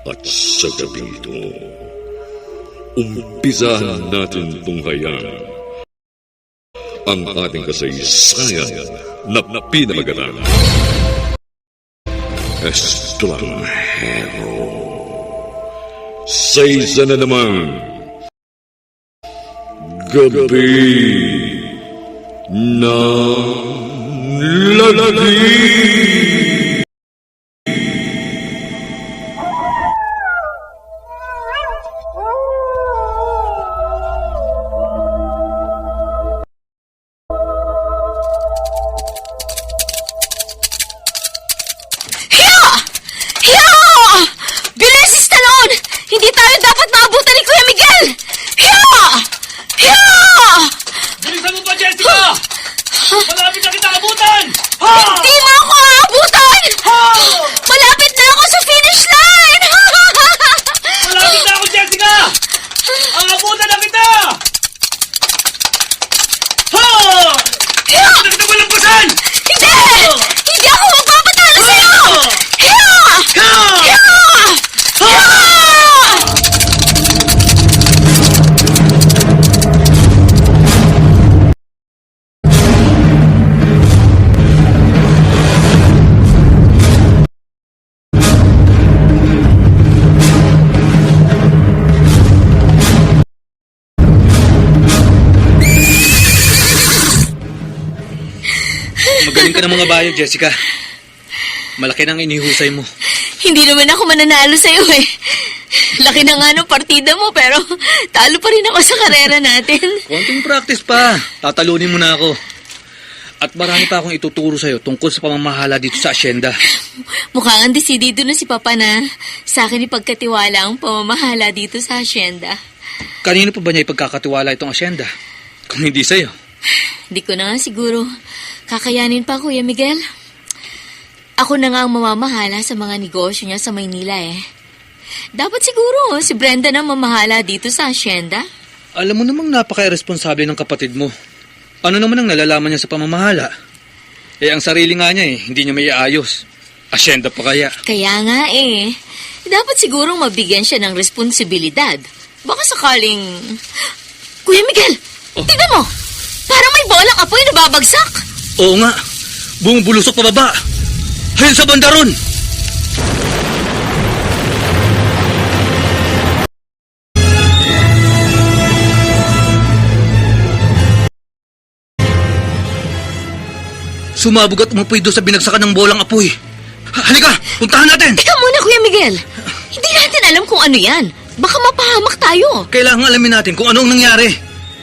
At sa gabi ito, umpisahan natin tunghayan ang ating kasaysayan na pinamagatang Estranhero. Sa isa na namang gabi ng lalaki. Magaling ka ng mga bayag, Jessica. Malaki nang inihusay mo. Hindi naman ako mananalo sa'yo eh. Laki na nga ng partida mo pero talo pa rin ako sa karera natin. Konting practice pa. Tatalunin mo na ako. At marami pa akong ituturo sa'yo tungkol sa pamamahala dito sa asyenda. Mukhang desidido na si Papa na sa akin ipagkatiwala ang pamamahala dito sa asyenda. Kanino pa ba niya ipagkakatiwala itong asyenda? Kung hindi sa'yo. Hindi ko na nga siguro kakayanin pa, Kuya Miguel. Ako na nga ang mamamahala sa mga negosyo niya sa Maynila eh. Dapat siguro si Brenda na mamahala dito sa asyenda. Alam mo namang napaka-irresponsable ng kapatid mo. Ano naman ang nalalaman niya sa pamamahala? Eh, ang sarili nga niya hindi niya may aayos. Asyenda pa kaya? Kaya nga eh. Dapat sigurong mabigyan siya ng responsibilidad. Baka sakaling... Kuya Miguel, tignan mo! Parang may bolang apoy na babagsak. Oo nga. Bumubulusok pababa. Ayun sa banda ron. Sumabog at umapoy doon sa binagsakan ng bolang apoy. Halika, puntahan natin. Teka muna, Kuya Miguel. Hindi natin alam kung ano yan. Baka mapahamak tayo. Kailangan alamin natin kung anong nangyari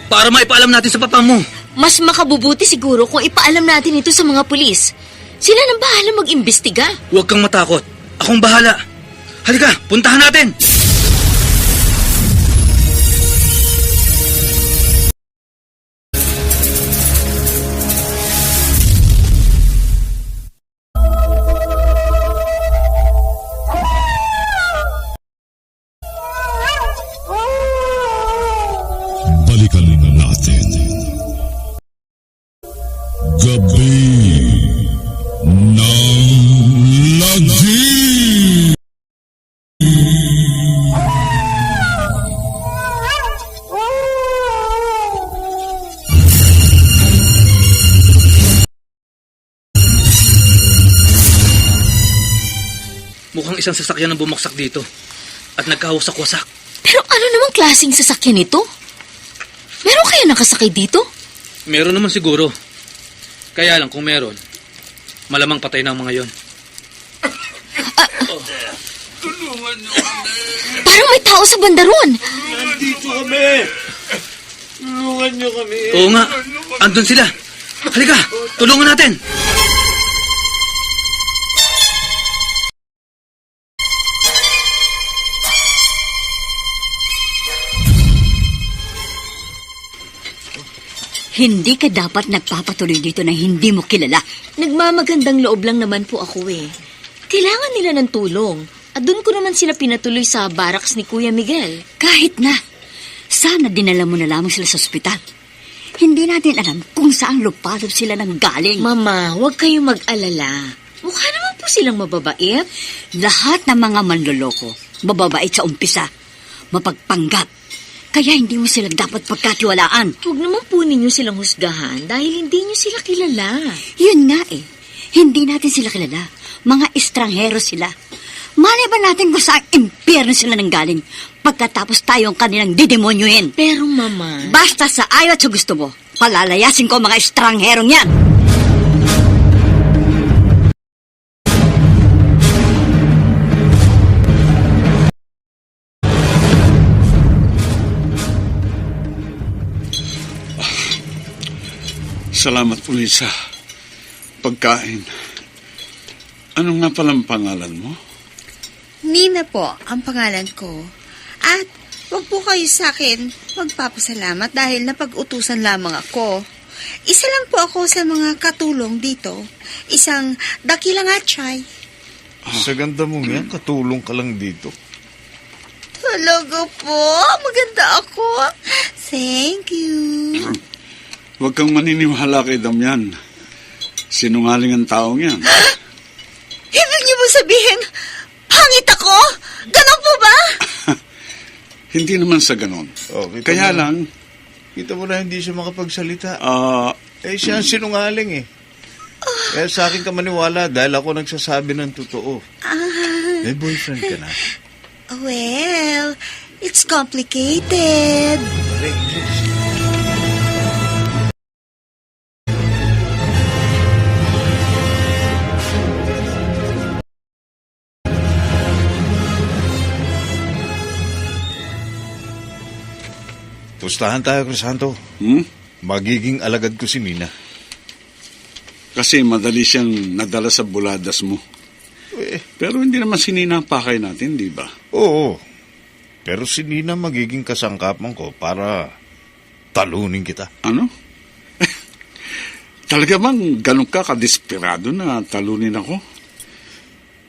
para maipaalam natin sa papa mo. Mas makabubuti siguro kung ipaalam natin ito sa mga pulis. Sila nang bahala mag-imbestiga. Huwag kang matakot. Akong bahala. Halika, puntahan natin. Balikan natin. Gabi ng Lagi. Mukhang isang sasakyan ang bumaksak dito at nagkawasak-wasak. Pero ano namang klaseng sasakyan ito? Meron kaya nakasakay dito? Meron naman siguro. Kaya lang kung meron, malamang patay na ang mga yon. Tulungan niyo kami. Parang may tao sa banda ron. Nandito kami. Tulungan niyo kami. Oo nga, andun sila. Halika, tulungan natin. Hindi ka dapat nagpapatuloy dito na hindi mo kilala. Nagmamagandang loob lang naman po ako eh. Kailangan nila ng tulong. At doon ko naman sila pinatuloy sa barracks ni Kuya Miguel. Kahit na, sana dinala mo na lamang sila sa ospital. Hindi natin alam kung saan lupalop sila nang galing. Mama, huwag kayong mag-alala. Mukha naman po silang mababait. Lahat ng mga manloloko Mababait sa umpisa. Mapagpanggap. Kaya hindi mo sila dapat pagkatiwalaan. Huwag naman po ninyo silang husgahan dahil hindi nyo sila kilala. Yun nga eh. Hindi natin sila kilala. Mga estranghero sila. Malay ba natin kung saan impyerno sila nang galing pagkatapos tayong kanilang didemonyohin? Pero Mama... Basta sa ayaw at sa gusto mo, palalayasin ko ang mga estrangherong yan. Salamat ulit sa pagkain. Ano nga palang pangalan mo? Nina po ang pangalan ko. At wag po kayo sa akin magpapasalamat dahil napag-utusan lamang ako. Isa lang po ako sa mga katulong dito. Isang dakilang atchay. Sa ganda mo yan, katulong ka lang dito. Talaga po, maganda ako. Thank you. Huwag kang maniniwala kay Damian. Sinungaling ang taong yan. Ibig niyo ba sabihin, pangit ako? Ganon po ba? Hindi naman sa ganon. Oh, kita Kaya mo. lang, Kita mo na hindi siya makapagsalita. ah, Siya ang sinungaling eh. Kaya sa akin ka maniwala dahil ako nagsasabi ng totoo. May boyfriend ka na. Well, it's complicated. Pustahan tayo, Crisanto. Magiging alagad ko si Nina. kasi madali siyang nadala sa buladas mo. Pero hindi naman sinina ang pakay natin, di ba? Oo. Pero si Nina magiging kasangkapan ko para talunin kita. Ano? Talaga bang ganun ka kadesperado na talunin ako?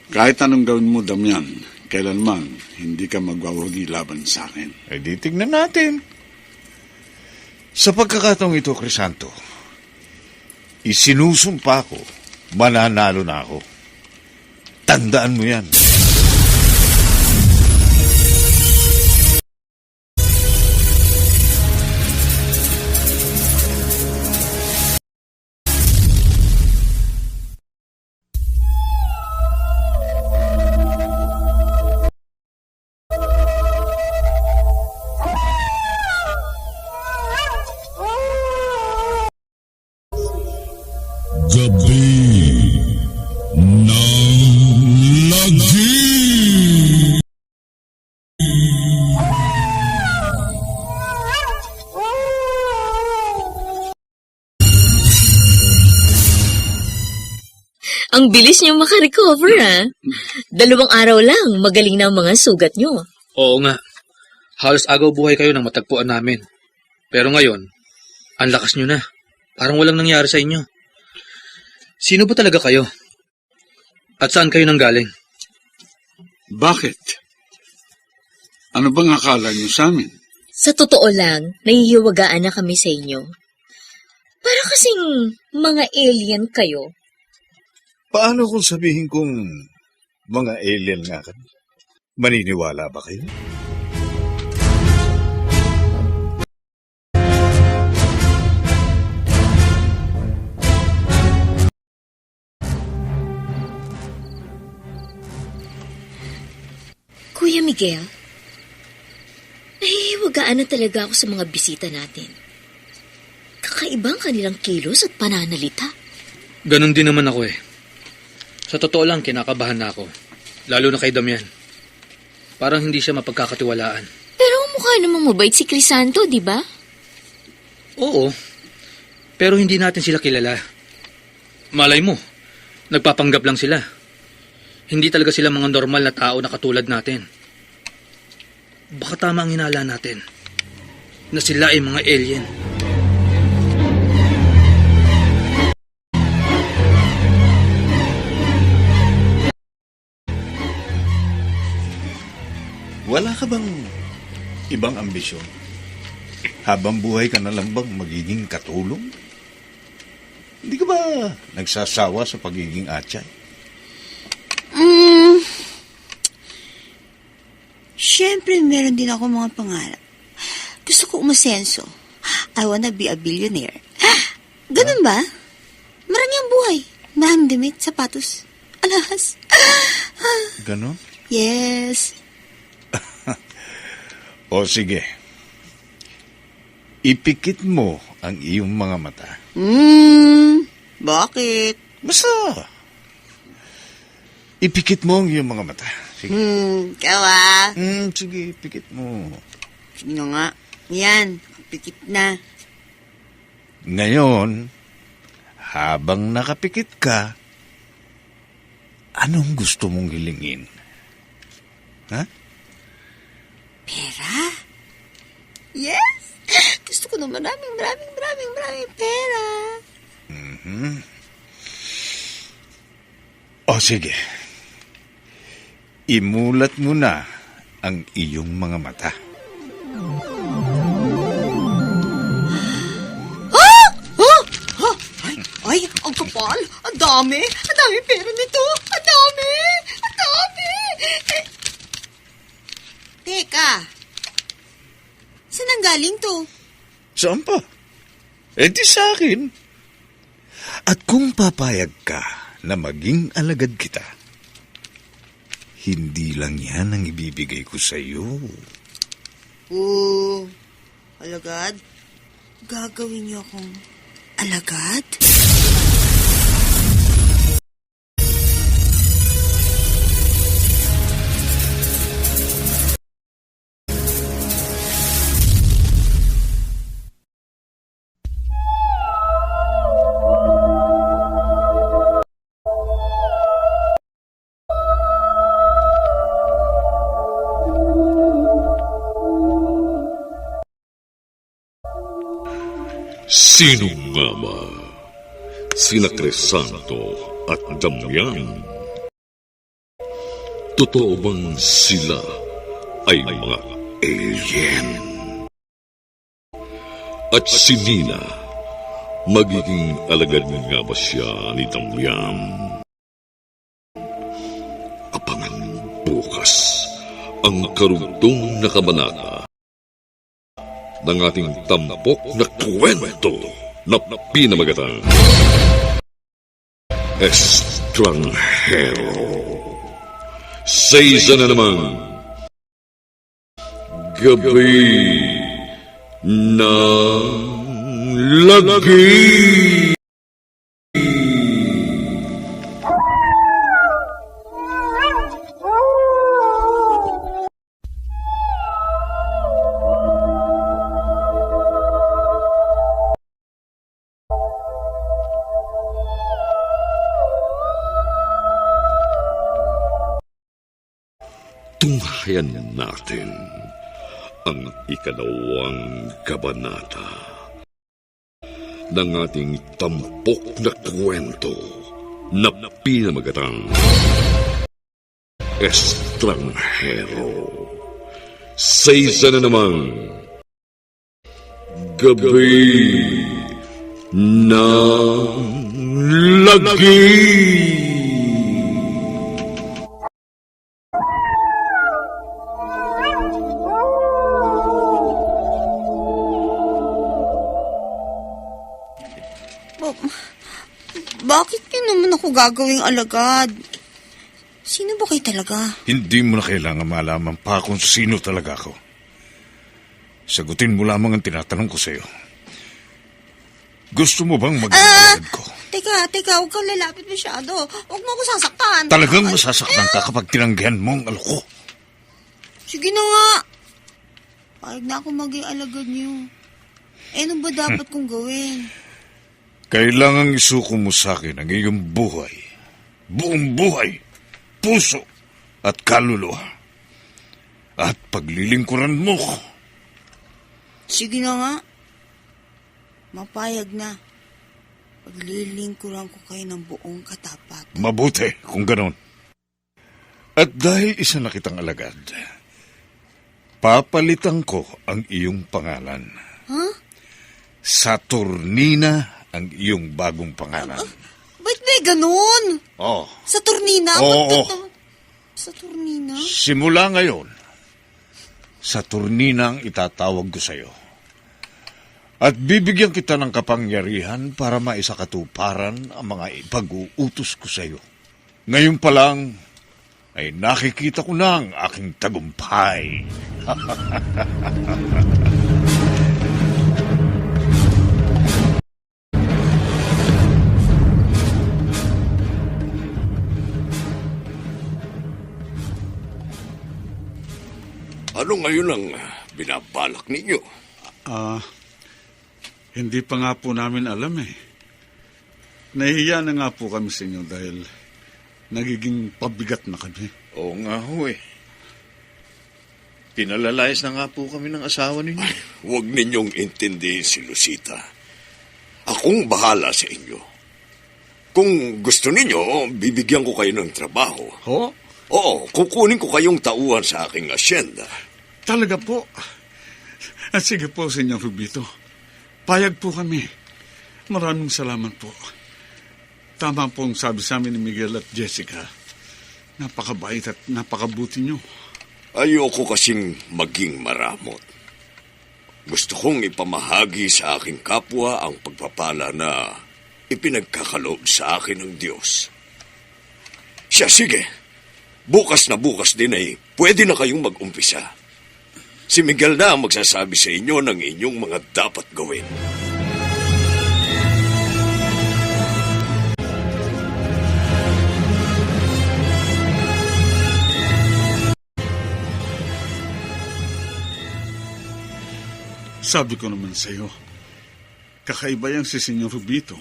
Kahit anong gawin mo, Damian, kailanman hindi ka magwawagi laban sa akin. Di tignan natin. Sa pagkakataong ito, Crisanto, isinusumpa ko, mananalo na ako. Tandaan mo yan. Gabi ng Lagi. Ang bilis niyo makarecover, ha? 2 araw lang, magaling na ang mga sugat niyo. Oo nga. Halos agaw buhay kayo nang matagpuan namin. Pero ngayon, ang lakas nyo na. Parang walang nangyari sa inyo. Sino ba talaga kayo? At saan kayo nanggaling? Bakit? Ano bang akala niyo sa amin? Sa totoo lang, nahihiwagaan na kami sa inyo. Para kasing mga alien kayo. Paano kung sabihin kong mga alien nga kami? Maniniwala ba kayo? Kuya Miguel, nahihiwagaan na talaga ako sa mga bisita natin. Kakaibang kanilang kilos at pananalita. Ganon din naman ako eh. Sa totoo lang, kinakabahan na ako. Lalo na kay Damian. Parang hindi siya mapagkakatiwalaan. Pero mukha namang mabait si Crisanto, di ba? Oo. Pero hindi natin sila kilala. Malay mo, nagpapanggap lang sila. Hindi talaga sila mga normal na tao na katulad natin. Baka tama ang hinala natin. Na sila ay mga alien. Wala ka bang ibang ambisyon? Habang buhay ka na lang bang magiging katulong? Hindi ka ba nagsasawa sa pagiging atchay? Siyempre, meron din ako mga pangarap. Gusto ko umasenso. I wanna be a billionaire. Ganun ba? Marami ang buhay. Maraming damit, sapatos, alahas. Ganon? Yes. O sige. Ipikit mo ang iyong mga mata. Bakit? Basta. Ipikit mo ang iyong mga mata. Sige. Kawa. Sige, pikit mo. Sino nga? Yan, pikit na. Ngayon, habang nakapikit ka, anong gusto mong hilingin? Ha? Pera? Yes! Gusto ko na maraming pera. O sige. Imulat mo na ang iyong mga mata. Ay, ang kapal. Ang dami. Ang dami pera nito. Ang dami. Teka. Saan ang galing to? Saan pa? Eh di sa akin. At kung papayag ka na maging alagad kita, hindi lang yan ang ibibigay ko sa iyo. Alagad? Gagawin niyo akong alagad? Sino nga ba? Sina Crisanto at Damian? Totoo bang sila ay mga alien? At si Nina, magiging alagad nga ba siya ni Damian? Abangan bukas ang karugtong na kabanata ng ating tampok na kwento na pinamagatang Estranghero. Sa isa na namang Gabi ng Lagi. Tunghayan natin ang ikalawang kabanata ng ating tampok na kwento na pinamagatang Estranghero. Sa isa na namang Gabi ng Lagi. Bakit yun naman ako gagawing alagad? Sino ba kayo talaga? Hindi mo na kailangan malaman pa kung sino talaga ako. Sagutin mo lamang ang tinatanong ko sa iyo. Gusto mo bang maging alagad ko? Teka, huwag kang lalapit masyado. Huwag mo ako sasaktan. Talagang masasaktan ka kapag tinanggihan mo ang aloko. Sige na nga. Pahig na ako maging alagad niyo. Ano ba dapat kong gawin? Kailangang isuko mo sa akin ang iyong buhay. Buong buhay, puso at kaluluwa. At paglilingkuran mo ko. Sige na nga. Mapayag na. Paglilingkuran ko kayo ng buong katapat. Mabuti kung ganon. At dahil isa na kitang alagad, papalitan ko ang iyong pangalan. Huh? Saturnina ang iyong bagong pangalan. Ba't may ganun? Oh. Sa Turnina? Oo. Sa Turnina? Simula ngayon, sa turnina ang itatawag ko sa'yo. At bibigyan kita ng kapangyarihan para maisakatuparan ang mga ipag-uutos ko sa'yo. Ngayon pa lang ay nakikita ko na ang aking tagumpay. Ano ngayon ang binabalak ninyo? Hindi pa nga po namin alam eh. Nahihiya na nga po kami sa inyo dahil nagiging pabigat na kami. Oo nga ho eh. Pinalalayas na nga po kami ng asawa ninyo. Huwag ninyong intindihin si Lucita. Akong bahala sa inyo. Kung gusto ninyo, bibigyan ko kayo ng trabaho. Ho? Oo, kukunin ko kayong tauhan sa aking asyenda. Talaga po. Sige po, Senyor Rubito. Payag po kami. Maraming salamat po. Tama po ang sabi sa amin ni Miguel at Jessica. Napakabait at napakabuti nyo. Ayoko kasing maging maramot. Gusto kong ipamahagi sa aking kapwa ang pagpapala na ipinagkakaloob sa akin ng Diyos. Siya, sige. Bukas na bukas din ay pwede na kayong mag-umpisa. Si Miguel na ang magsasabi sa inyo ng inyong mga dapat gawin. Sabi ko naman sa iyo, kakaiba yan si Senyor Rubito.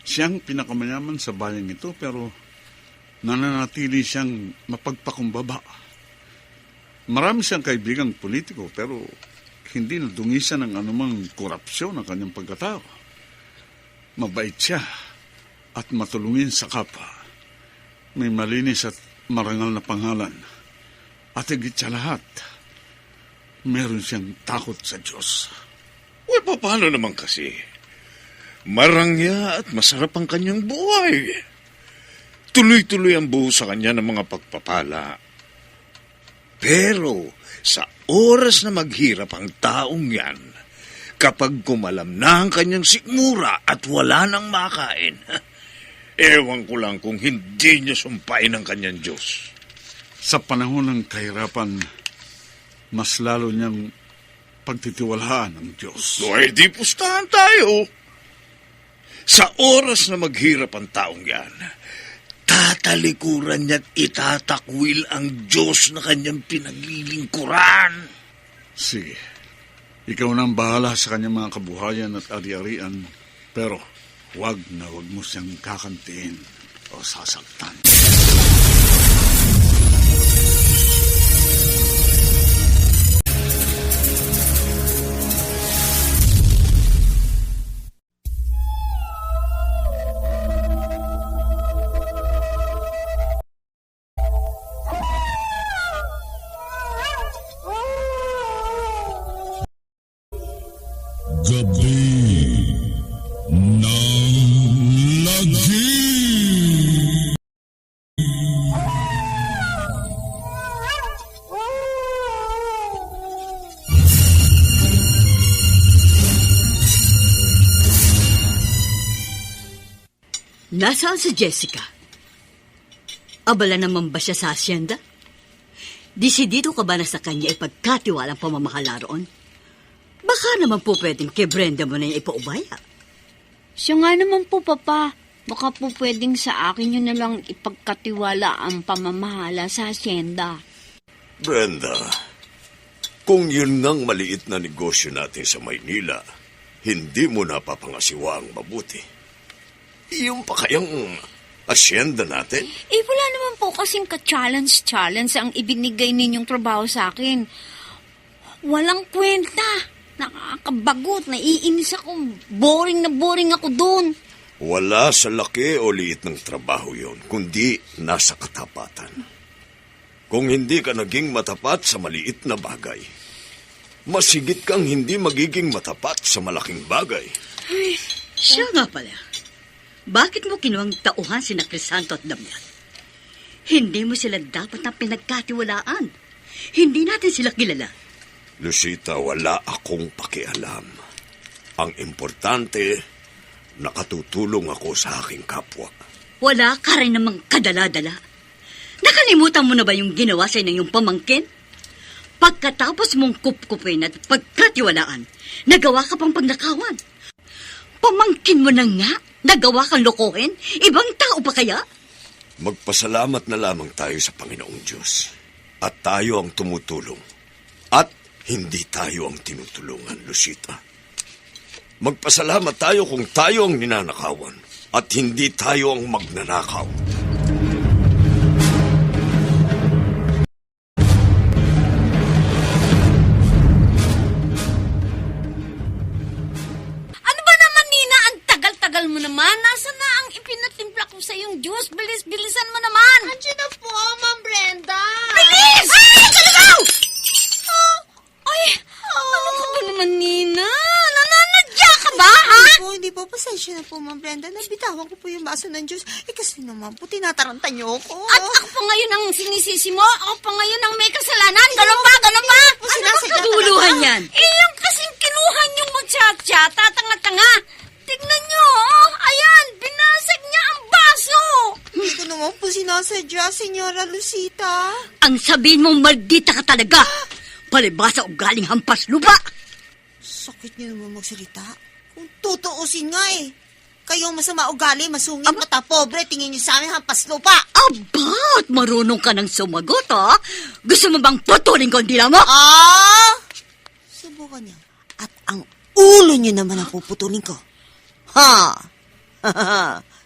Siyang pinakamayaman sa bayang ito pero nananatili siyang mapagpakumbaba. Marami siyang kaibigang politiko pero hindi nadungisan ng anumang korupsyon ang kanyang pagkatao. Mabait siya at matulungin sa kapwa. May malinis at marangal na pangalan. At higit sa lahat, meron siyang takot sa Diyos. Uy, paano naman kasi? Marangya at masarap ang kanyang buhay. Tuloy-tuloy ang buho sa kanya ng mga pagpapala. Pero sa oras na maghirap ang taong yan, kapag kumalam na ang kanyang sikmura at wala nang makain, ewan ko lang kung hindi niya sumpain ang kanyang Diyos. Sa panahon ng kahirapan, mas lalo niyang pagtitiwalaan ng Diyos. So, di pustahan tayo. Sa oras na maghirap ang taong yan, tatalikuran niya't itatakwil ang Diyos na kanyang pinaglilingkuran. Sige, ikaw na ang bahala sa kanyang mga kabuhayan at ari-arian, pero wag mo siyang kakantiin o sasaktan. Gabi ng Lagi. Nasaan si Jessica? Abala naman ba siya sa asyenda? Desidido ka ba na sa kanya ipagkatiwalang pamamahala roon? Baka naman po pwedeng kay Brenda mo na yung ipaubaya. Siya nga naman po, Papa. Baka po pwedeng sa akin yun na lang ipagkatiwala ang pamamahala sa asyenda. Brenda, kung yun ngang maliit na negosyo natin sa Maynila, hindi mo napapangasiwa ang mabuti. Yung pa kayang asyenda natin? Wala naman po kasing ka-challenge ang ibinigay ninyong trabaho sa akin. Walang kwenta. Nakakabagot, naiinis ako. Boring na boring ako doon. Wala sa laki o liit ng trabaho yon, kundi nasa katapatan. Kung hindi ka naging matapat sa maliit na bagay, masigit kang hindi magiging matapat sa malaking bagay. Ay, siya nga pala. Bakit mo kinuwang tauhan sina Crisanto at Damian? Hindi mo sila dapat na pinagkatiwalaan. Hindi natin sila kilala. Lucita, wala akong pakialam. Ang importante, nakatutulong ako sa aking kapwa. Wala ka rin namang kadala-dala. Nakalimutan mo na ba yung ginawa sa inyong pamangkin? Pagkatapos mong kupkupin at pagkatiwalaan, nagawa ka pang pagnakawan. Pamangkin mo na nga, nagawa kang lokohin? Ibang tao pa kaya? Magpasalamat na lamang tayo sa Panginoong Diyos. At tayo ang tumutulong. At hindi tayo ang tinutulungan, Lucita. Magpasalamat tayo kung tayo ang ninanakawan at hindi tayo ang magnanakaw. Ano ba naman, Nina? Ang tagal-tagal mo naman. Nasaan na ang ipinatimpla ko sa iyong juice? Bilis-bilisan mo naman. Andiyan na po, Ma'am Brenda. Bilis! Ay, kaligaw! Ay, ano ka ba naman, Nina? Nananadya ka ba, ha? Hindi po. Pasensya na po, Ma'am Brenda. Nabitawan ko po yung baso ng juice. Kasi naman po, tinataranta niyo ako. At ako pa ngayon ang sinisisi mo? Ako pa ngayon ang may kasalanan? Ganun ba? Ganun ba? Ano ba kaguluhan yan? Yung kasing kinuhan yung magtsatsa, tatanga-tanga. Tignan nyo, oh. Ayan, binasag niya ang baso. Hindi ko naman po sinasadya, Senyora Lucita. Ang sabihin mong maldita ka talaga. Palibasa o galing hampas lupa. Sakit niyo naman magsalita. Kung tutuusin nga eh. Kayong masama ugali, masungit, mata pobre, tingin niyo sa amin hampas lupa. Aba, at marunong ka ng sumagot, ha? Gusto mo bang putulin ko ang dila mo? Subukan niyo. At ang ulo niyo naman ang puputulin ko. Ha?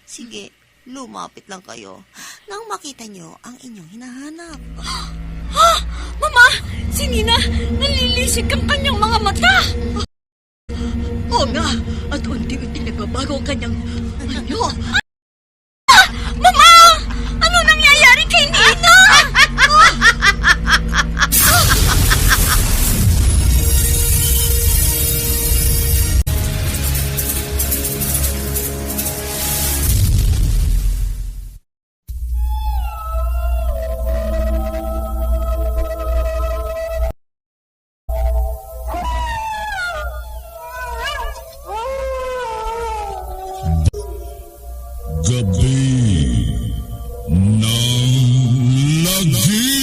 Sige, lumapit lang kayo nang makita niyo ang inyong hinahanap. Mama, si Nina, nalilisik ang kanyang mga mata. Oo nga, at unti-unti nagbabago ang kanyang ano. Mama! Ano nangyayari kay Nina? Gabi ng Lagi.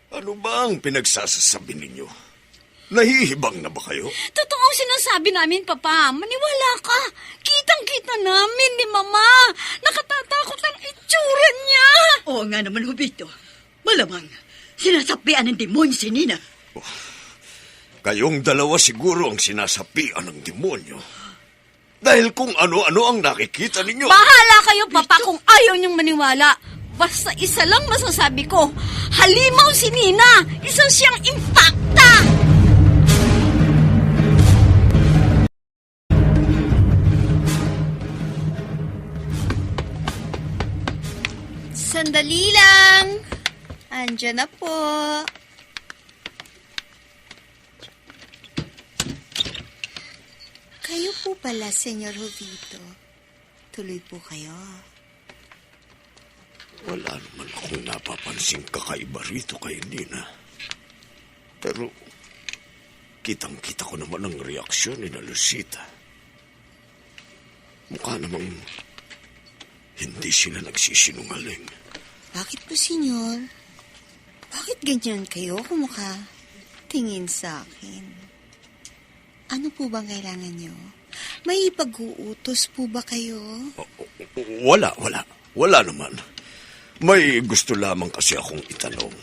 Ano ba ang pinagsasasabi ninyo? Nahihibang na ba kayo? Totoo ang sinasabi namin, Papa. Maniwala ka. Kitang-kita namin ni Mama. Nakatatakot ang itsura niya. Oo nga naman, Hubito. Malamang, sinasapian ng demonyo si Nina. Kayong dalawa siguro ang sinasapian ng demonyo. Dahil kung ano-ano ang nakikita ninyo. Bahala kayo, Papa, kung ayaw niyong maniwala. Basta isa lang masasabi ko. Halimaw si Nina. Isa siyang impakta. Sandali lang. Andiyan na po. Kayo po pala, Senyor Jovito. Tuloy po kayo. Wala naman akong napapansing kakaiba rito kay Nina. Pero, kitang-kita ko naman ang reaksyon ni Lucita. Mukha namang hindi sila nagsisinungaling. Bakit po, Senyor? Bakit ganyan kayo kumukha? Tingin sa akin. Ano po bang kailangan nyo? May pag-uutos po ba kayo? Wala. Wala naman. May gusto lamang kasi akong itanong.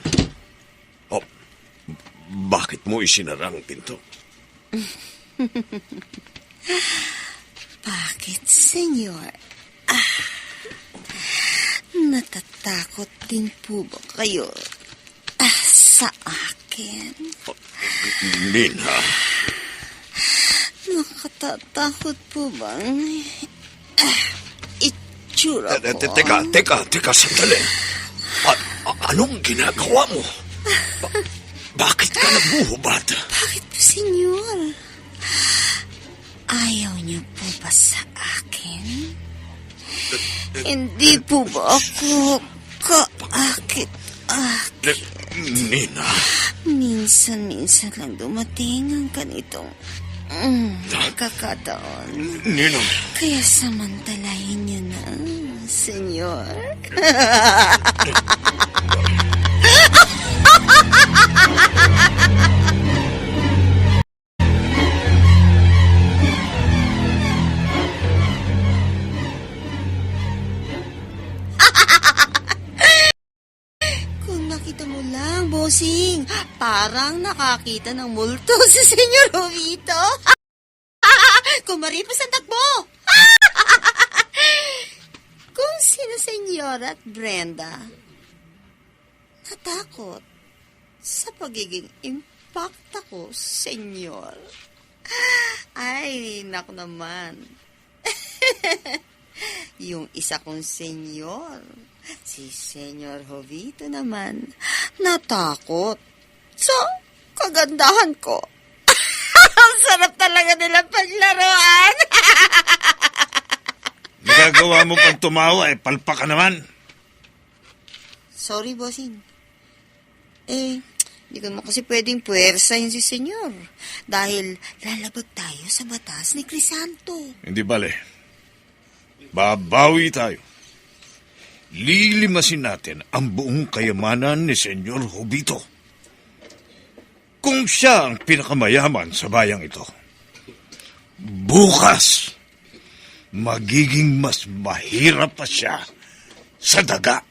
Bakit mo isinara ang pinto? Bakit, Senyor? Natatakot din po ba kayo sa akin? Nina. Nakatatakot po bang itsura ko? Teka, sandali. Anong ginagawa mo? Bakit ka nabuhubad? Bakit po, senyor? Ayaw niyo po ba sa akin? Hindi po ba ako kaakit-akit? Nina, Minsan-minsan lang dumating ang ganitong pagkakataon. Nina, Kaya samantalahin niyo na, senyor. Kung nakita mo lang, bossing, parang nakakita ng multo si Senyor Jovito. Kumaripas ang takbo. Kung sino Senyor at Brenda, natakot sa pagiging impacta ko, Senyor. Ay, naku naman. Yung isa kong senyor, si Senyor Jovito naman, natakot sa kagandahan ko. Ang sarap talaga nilang paglaruan. Nagagawa mo pang tumawa, palpa ka naman. Sorry, bossing. Hindi ko naman kasi pwedeng puwersahin si senyor. Dahil lalabag tayo sa batas ni Crisanto. Hindi bale. Babawi tayo. Lilimasin natin ang buong kayamanan ni Senyor Jovito. Kung siya ang pinakamayaman sa bayang ito, bukas, magiging mas mahirap pa siya sa daga.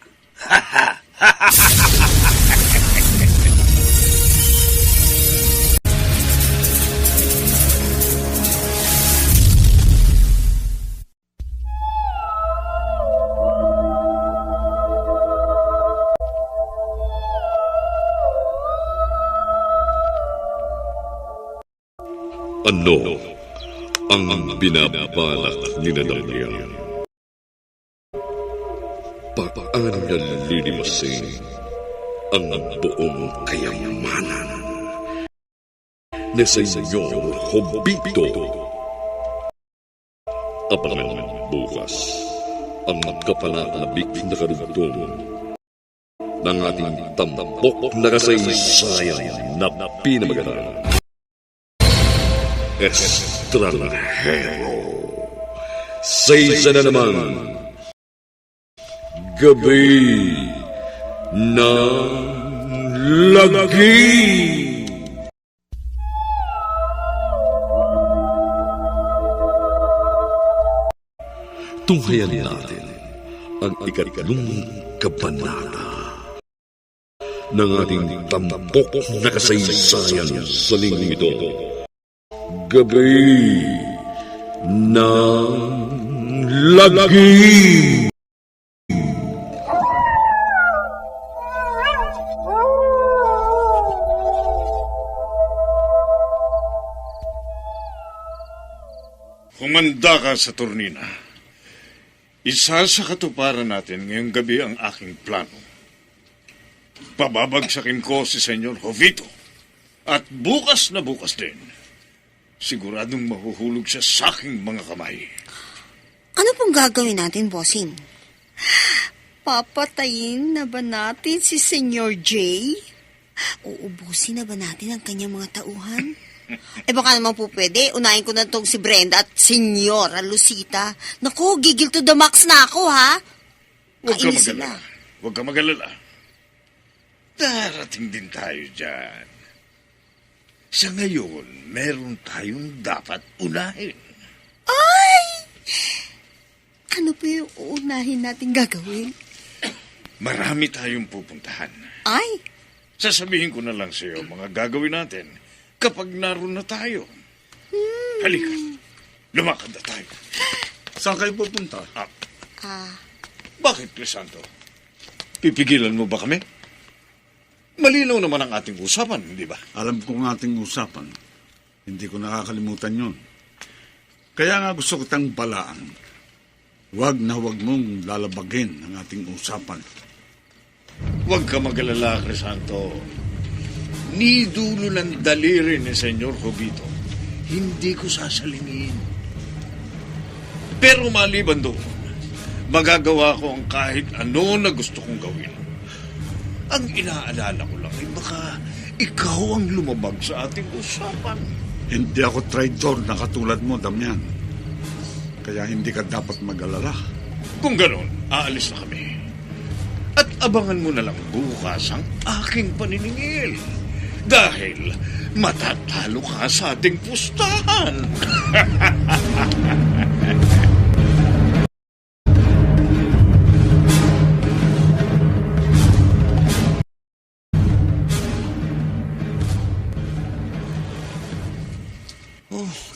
Ano ang binabalak ni Daniel? Paano niya lilimasin ang buong kayamanan ni Senyor Jovito? Abangan bukas ang kapanakabik na karugtong ng ating tampok na kasaysayan na pinamagalan. Estranghero. Sa isa na naman, Gabi ng Lagi. Tunghayan natin ang ikatlong kabanata ng ating tampok na kasaysayan sa linggong ito. Gabi ng Lagi. Humanda ka sa turnina. Isa sa katuparan natin ngayong gabi ang aking plano. Pababagsakin ko si Senyor Jovito. At bukas na bukas din, siguradong mahuhulog siya sa aking mga kamay. Ano pong gagawin natin, bossing? Papatayin na ba natin si Senyor J? Uubusin na ba natin ang kanyang mga tauhan? Baka naman po pwede. Unahin ko na itong si Brenda at Senyora Lucita. Naku, gigil to the max na ako, ha? Huwag ka Kainis magalala. Huwag ka magalala. Darating din tayo dyan. Sa ngayon, meron tayong dapat unahin. Ay! Ano po yung uunahin natin gagawin? Marami tayong pupuntahan. Ay! Sasabihin ko na lang sa iyo mga gagawin natin kapag naroon na tayo. Halika. Lumakad na tayo. Saan kayo pupunta? Bakit, Crisanto? Pipigilan mo ba kami? Malinaw naman ang ating usapan, hindi ba? Alam ko ang ating usapan. Hindi ko nakakalimutan yun. Kaya nga gusto kitang balaan. Huwag na huwag mong lalabagin ang ating usapan. Huwag ka magalala, Crisanto. ni dulo ng daliri ni Senyor Jovito, hindi ko sasalingin. Pero maliban doon, magagawa ko ang kahit ano na gusto kong gawin. Ang inaalala ko lang ay baka ikaw ang lumabag sa ating usapan. Hindi ako traitor na katulad mo, Damian. Kaya hindi ka dapat mag-alala. Kung ganon, aalis na kami. At abangan mo na lang bukas ang aking paniningil. Dahil matatalo ka sa ating pustahan.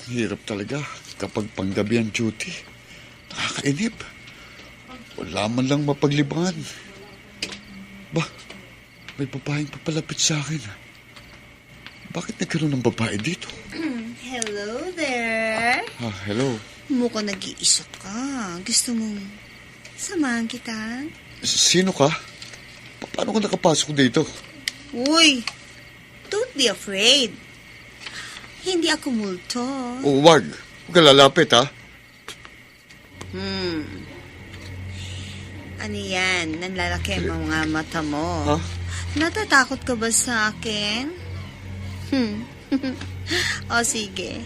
Hirap talaga kapag panggabi ang duty. Nakakainip. Wala man lang mapaglibangan. Ba, may babaeng papalapit sa akin. Bakit nagkaroon ng babae dito? Hello there. Hello. Mukhang nag-iisa ka. Gusto mong samahan kita? Sino ka? Paano ka nakapasok dito? Uy, don't be afraid. Hindi ako multo. Wag. Huwag ka lalapit, ha? Ano yan? Nanlalaki ang mga mata mo. Ha? Natatakot ka ba sa akin? O sige.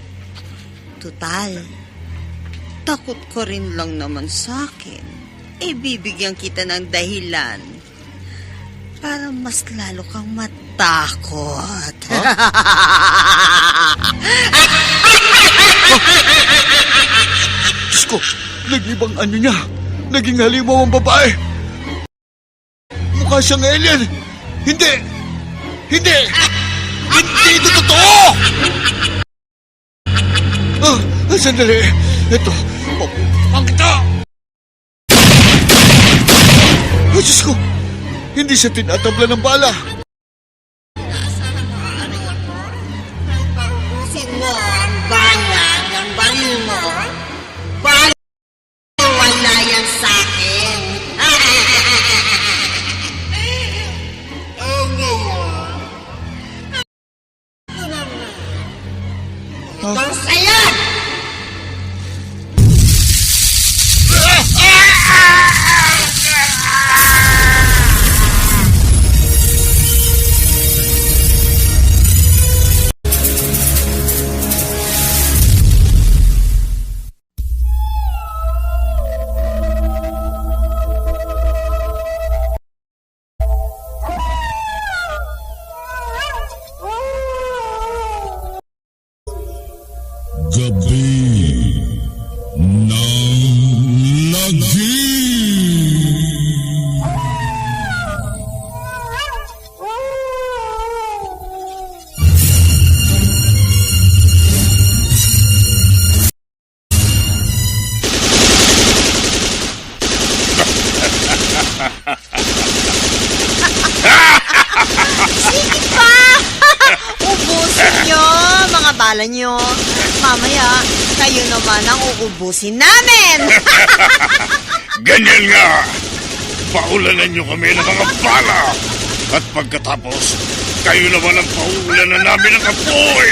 Tutal. Takot ko rin lang naman sa akin. Bibigyan kita ng dahilan para mas lalo kang matakot. Diyos ko, nag-ibang ano niya. Naging halimaw ang babae. Mukha siyang alien. Hindi! Hindi! Hindi ito totoo! Sandali. Ito, papupukan kita! Diyos ko, hindi siya tinatabla ng bala. Sino ang bala ng baril mo? Wala yan sa akin. Ito sa'yo! Gabi ng Lagi. Sige pa! Ubusin nyo, mga bala nyo. Mamaya, kayo naman ang uubusin namin. Ganyan nga! Paulanan niyo kami ng mga bala! At pagkatapos, kayo naman ang paulanan namin ng apoy!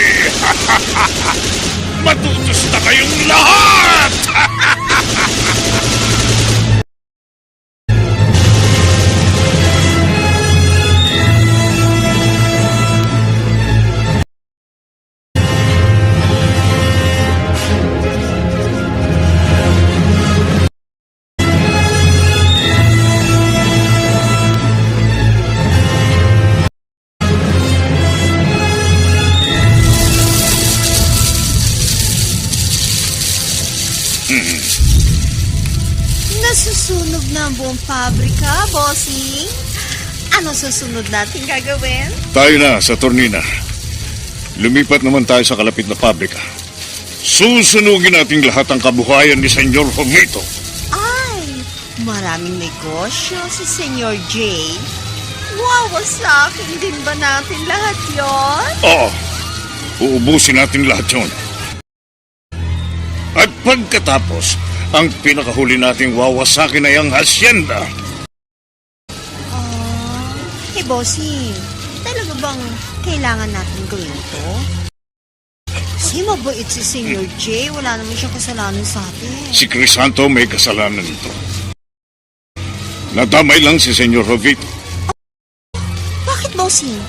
Matutos na kayong lahat! Nasusunog na ang buong pabrika, bossing. Ano susunod natin gagawin? Tayo na sa Tornina. Lumipat naman tayo sa kalapit na pabrika. Susunugin natin lahat ang kabuhayan ni Senyor Jovito. Ay, maraming negosyo si Senyor J. Wawasakin din ba natin lahat yon? Oo, uubusin natin lahat yun. At pagkatapos, ang pinakahuli nating wawasakin ay ang hasyenda. Bossing, talaga bang kailangan natin gawin ito? Kasi mabait si Senior J. Wala naman siyang kasalanan sa atin. Si Crisanto may kasalanan nito. Nadamay lang si Senyor Jovito. Bakit, bossing?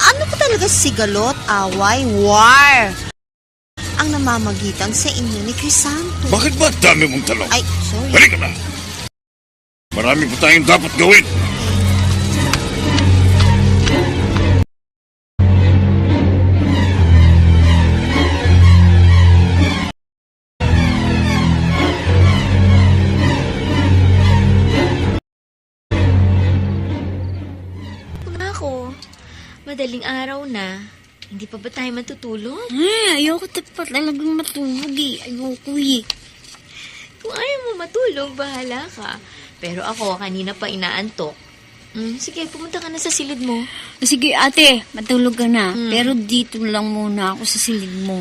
Ano ba talaga sigalot, away, war ang namamagitan sa inyo ni Crisanto? Bakit ba dami mong talong? Ay, sorry. Halika na. Marami pa tayong dapat gawin. Ako, madaling araw na. Hindi pa ba tayo matutulog? Ayoko pa talagang matulog eh. Ayoko eh. Kung ayaw mo matulog, bahala ka. Pero ako, kanina pa inaantok. Sige, pumunta ka na sa silid mo. Sige ate, matulog ka na. Pero dito lang muna ako sa silid mo.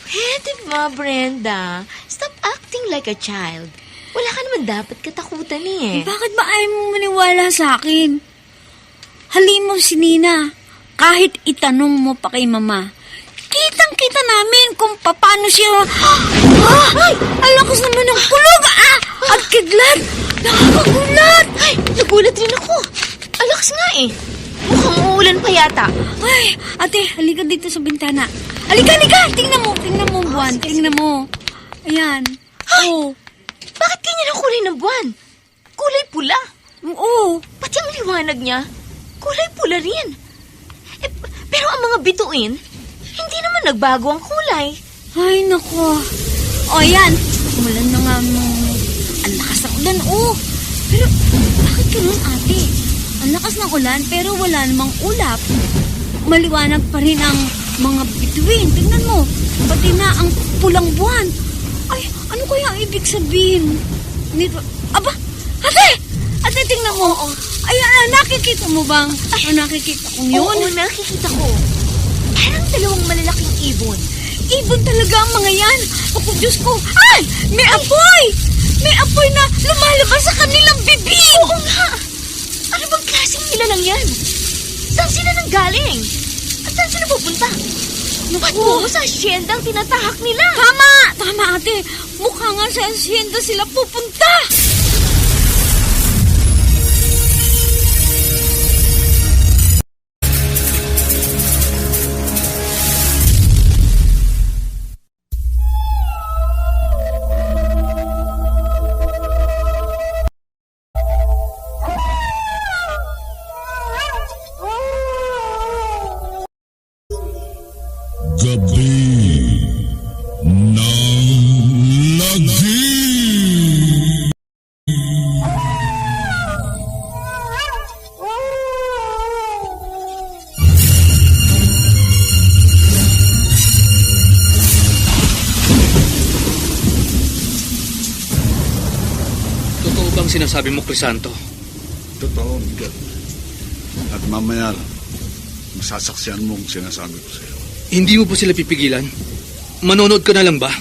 Pwede ba, Brenda? Stop acting like a child. Wala ka naman dapat katakutan eh. Bakit ba ayaw mo maniwala sa akin? Halin mo si Nina. Kahit itanong mo pa kay Mama. Kitang-kita namin kung paano siya... Ay! Alakas naman ng kulog! At kidlat! Nakakagulat! Ay! Nagulat rin ako. Alakas nga eh. Mukhang uulan pa yata. Ay! Ate, halika dito sa bintana. Halika! Tingnan mo, buwan. Tingnan mo. Ayan. Oh. Bakit ganyan ang kulay ng buwan? Kulay pula. Oo. Pati ang liwanag niya, kulay pula rin. Pero ang mga bituin, hindi naman nagbago ang kulay. Ay, nako. O, yan. Umulan na nga mo. Ang lakas ng ulan, Pero, bakit ganun, ate? Ang lakas ng ulan, pero wala namang ulap. Maliwanag pa rin ang mga bituin. Tingnan mo. Pati na ang pulang buwan. Ay, ano kaya ang ibig sabihin? Aba, ate! Ate, tingnan mo. Ayan, nakikita mo bang? Nakikita kong yun? Oo, nakikita ko. Parang dalawang malalaking ibon. Ibon talaga ang mga yan. Ako, Diyos ko. Ay! May apoy! May apoy na lumalabas sa kanilang bibig! Oo nga! Ano bang klaseng nilalang yan? Saan sila nanggaling? At saan sila pupunta? Patungo sa asyenda ang tinatahak nila. Tama, ate. Mukha nga sa asyenda sila pupunta. Gabi ng Lagi. Totoo bang sinasabi mo, Crisanto? Totoo, Miguel. At mamaya lang, masasaksihan mo kung sinasabi ko sa'yo. Hindi mo po sila pipigilan? Manonood ka na lang ba?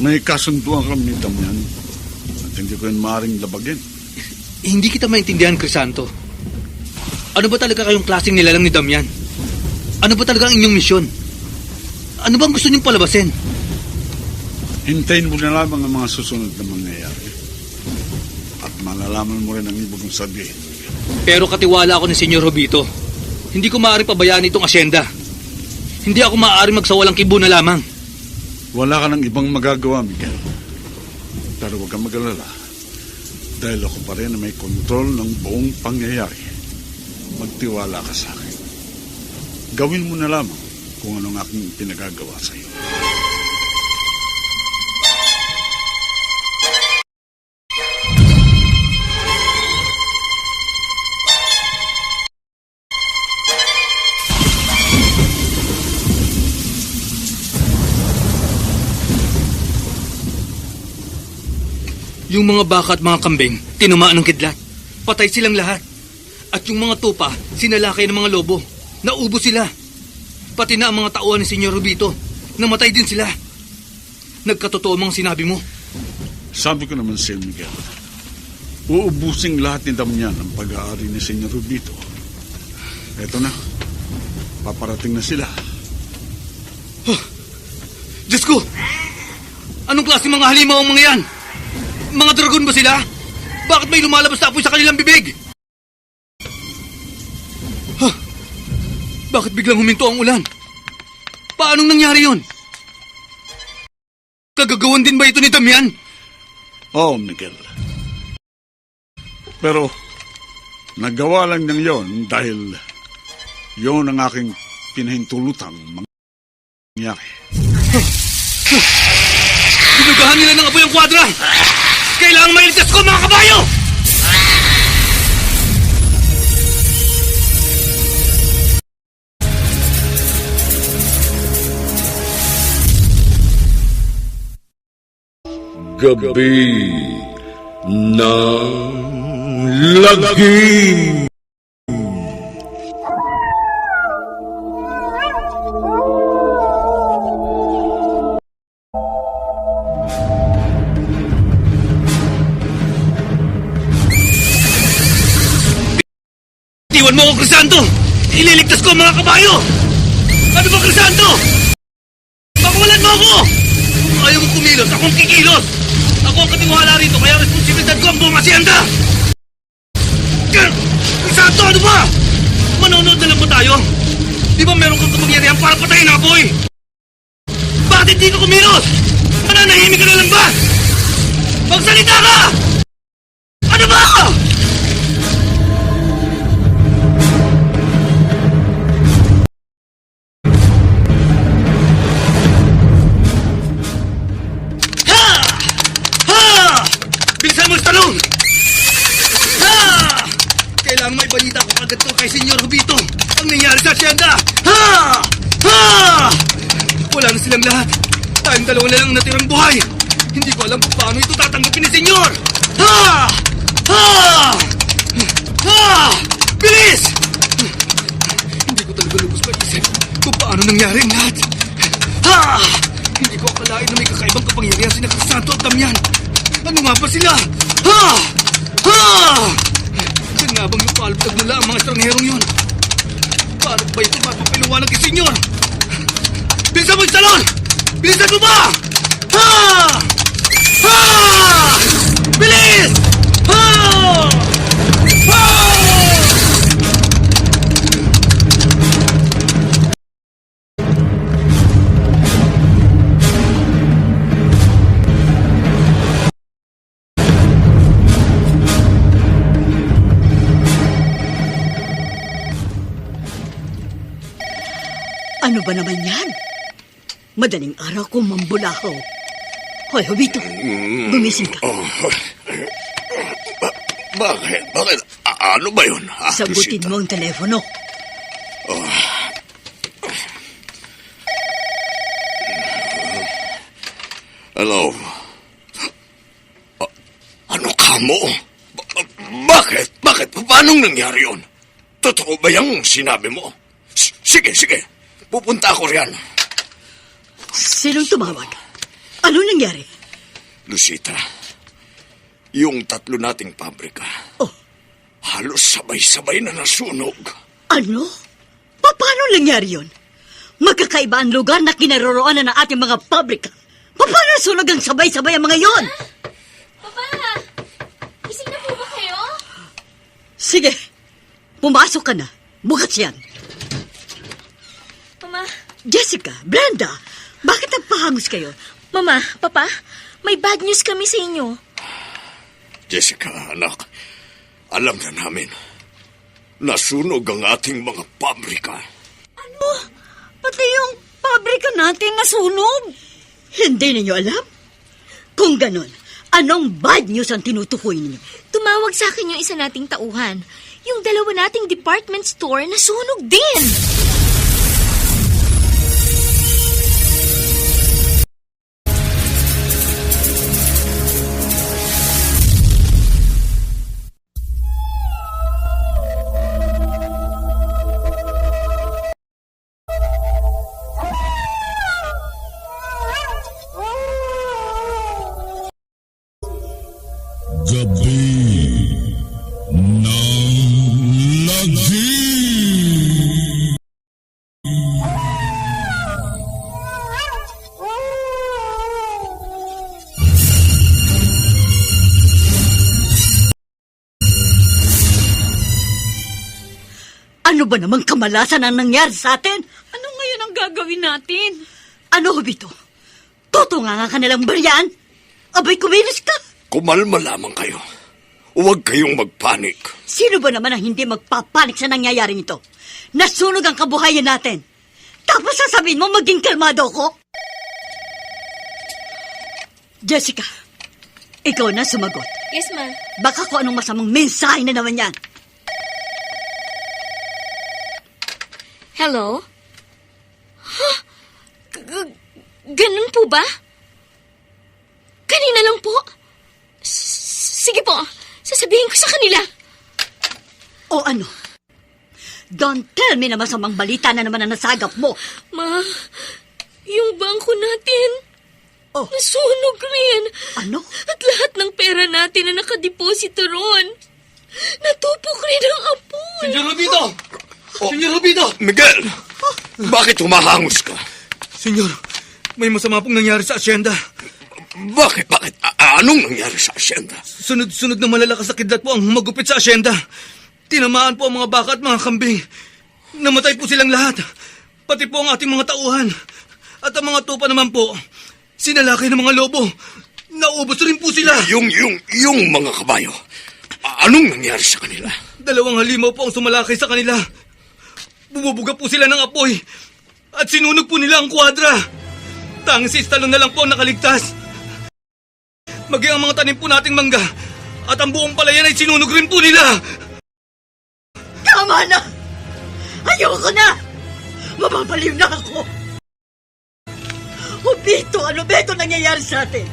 May kasunduan kami ni Damian at hindi ko yun maaaring labagin. Hindi kita maintindihan, Crisanto. Ano ba talaga kayong klaseng nilalang ni Damian? Ano ba talaga ang inyong misyon? Ano bang gusto niyong palabasin? Hintayin mo na lamang ang mga susunod na mangyayari. At malalaman mo rin ang ibig kong sabihin. Pero katiwala ako ni Senyor Jovito. Hindi ko maaaring pabayaan itong asyenda. Hindi ako maaaring magsawalang kibo na lamang. Wala ka ng ibang magagawa, Miguel. Pero huwag kang mag-alala. Dahil ako pa rin na may kontrol ng buong pangyayari. Magtiwala ka sa akin. Gawin mo na lamang kung anong aking pinagagawa sa iyo. Yung mga baka at mga kambing, tinamaan ng kidlat. Patay silang lahat. At yung mga tupa, sinalakay ng mga lobo. Naubos sila. Pati na ang mga tauhan ni Senyor Jovito. Namatay din sila. Nagkatotoo mga sinabi mo. Sabi ko naman sa Miguel, uubusing lahat ni Damian ang pag-aari ni Senyor Jovito. Eto na, paparating na sila. Diyos ko! Anong klase mga halimaw ang mga yan? Mga dragon ba sila? Bakit may lumalabas na apoy sa kanilang bibig? Bakit biglang huminto ang ulan? Paanong nangyari yon? Kagagawan din ba ito ni Damian? Oo, Miguel. Pero, nagawa lang ng yon dahil yon ang aking pinahintulutang mangyari. Dinugahan nila ng apoy ang kwadra! Kailangan mailigtas ko, mga kabayo! Gabi ng Lagim. Iwan mo ako, Crisanto! Ililigtas ko ang mga kabayo! Ano ba, Crisanto? Pakawalan mo ako! Kung ayaw mo kumilos, akong kikilos! Ako ang katiwala rito, kaya responsibilidad ko ang buong asyenda! Crisanto, ano ba? Manonood na lang ba tayo? Di ba meron kang kapangyarihan para patayin ang apoy? Bakit hindi ka kumilos? Mananahimik ka na lang ba? Magsalita ka! Ano ba? Kailangan may balita ko agad to kay Senyor Rubito. Ang nangyari sa asyenda. Ha! Ha! Wala na silang lahat. Tayong dalawa na lang natirang buhay. Hindi ko alam kung paano ito tatanggapin ni Senyor. Ha! Ha! Ha! Bilis! Hindi ko talaga lubos maisip kung paano nangyari ang lahat. Ha! Hindi ko akalain na may kakaibang kapangyarihan sina Crisanto at Damian. Ano nga ba sila? Ha! Ha! Saan nga bang yung palpag nila ang mga estrangerong yun? Paano ba ito mapapaliwanag kay Senyor? Bilisan mo yung salon! Bilisan mo ba? Ha! Ha! Bilis! Ha! Ha! Ano ba naman yan? Madaling araw ko mambulahaw. Hoy, Hubito, gumising ka. Bakit? Bakit? Ano ba yun? Sagutin mo ang telepono. Hello? Ano ka mo? Bakit? Bakit? Paano nangyari yun? Totoo ba yung sinabi mo? Sige. Pupunta ako riyan. Sinong tumawag? Ano nangyari? Lucita, yung 3 nating pabrika, halos sabay-sabay na nasunog. Ano? Paano nangyari yun? Magkakaiba ang lugar na kinaroroonan ng ating mga pabrika. Paano nasunog ang sabay-sabay ang mga yon? Papa! Gising na po ba kayo? Sige, pumasok ka na. Bukas yan. Mama? Jessica, Brenda, bakit nagpahangos kayo? Mama, Papa, may bad news kami sa inyo. Jessica, anak, alam na namin. Nasunog ang ating mga pabrika. Ano? Pati yung pabrika natin nasunog? Hindi ninyo alam? Kung ganon, anong bad news ang tinutukoy ninyo? Tumawag sa akin yung isa nating tauhan. Yung 2 nating department store nasunog din. ba namang kamalasan ang nangyari sa atin? Ano ngayon ang gagawin natin? Ano, Hubito? Tutunga ka nalang baryan? Abay, kumilos ka. Kumalma lamang kayo. Huwag kayong magpanik. Sino ba naman ang hindi magpapanik sa nangyayaring ito? Nasunog ang kabuhayan natin. Tapos sasabihin mo maging kalmado ko? Jessica, ikaw na sumagot. Yes, ma. Baka kung anong masamang mensahe na naman yan. Hello? Ganun po ba? Kanina lang po? Sige po, sasabihin ko sa kanila. O ano? Don't tell me na masamang balita na naman ang nasagap mo. Ma, yung bangko natin, Oh, nasunog rin. ano? At lahat ng pera natin na nakadeposito ron, natupok rin ang apoy. Senyor Rubito! Senyor Rubito! Miguel, bakit humahangos ka? Senyor, may masama pong nangyari sa asyenda. Bakit? Anong nangyari sa asyenda? Sunod-sunod na malalakas na kidlat po ang humagupit sa asyenda. Tinamaan po ang mga baka at mga kambing. Namatay po silang lahat. Pati po ang ating mga tauhan. At ang mga tupa naman po, sinalakay ng mga lobo. Naubos rin po sila. Yung mga kabayo, anong nangyari sa kanila? 2 halimaw po ang sumalakay sa kanila. Bumubuga po sila ng apoy. At sinunog po nila ang kwadra. Tanging si Stallone na lang po ang nakaligtas. Maging ang mga tanim po nating mangga at ang buong palayan ay sinunog rin po nila. Tama na! Ayoko na! Mababaliw na ako! Hubito, ano ba ito nangyayari sa atin?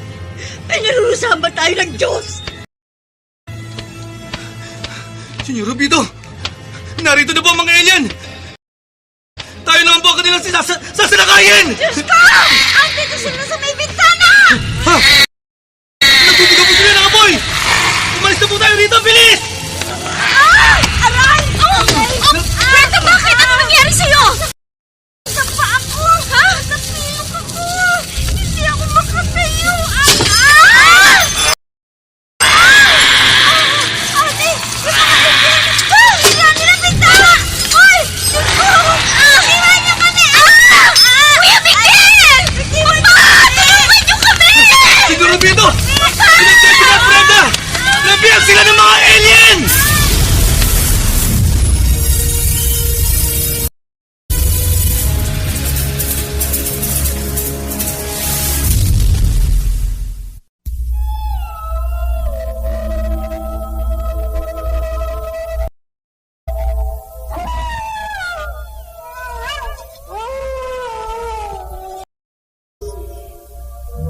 Pinarurusahan ba tayo ng Diyos? Senyor Rubito, narito na po ang mga alien. Tayo naman po ang kanilang sasalakayin! Diyos ko! Andito sila sa may bintana! Ha? Nagbubuga po sila ng apoy! Umalis na po tayo rito, bilis! Aray! Brenda, bakit? Ano nangyari sa'yo? Sapa ako! Ha? Napilok ako! Hindi ako makatayo! Ate! Sira nila bintana! Uy! Diyos ko! Sira niya kami! Kuya Miguel! Tulungan niyo kami! Senyor Rubito! Pinagtay sila, Brenda! Nabiyag sila ng mga aliens!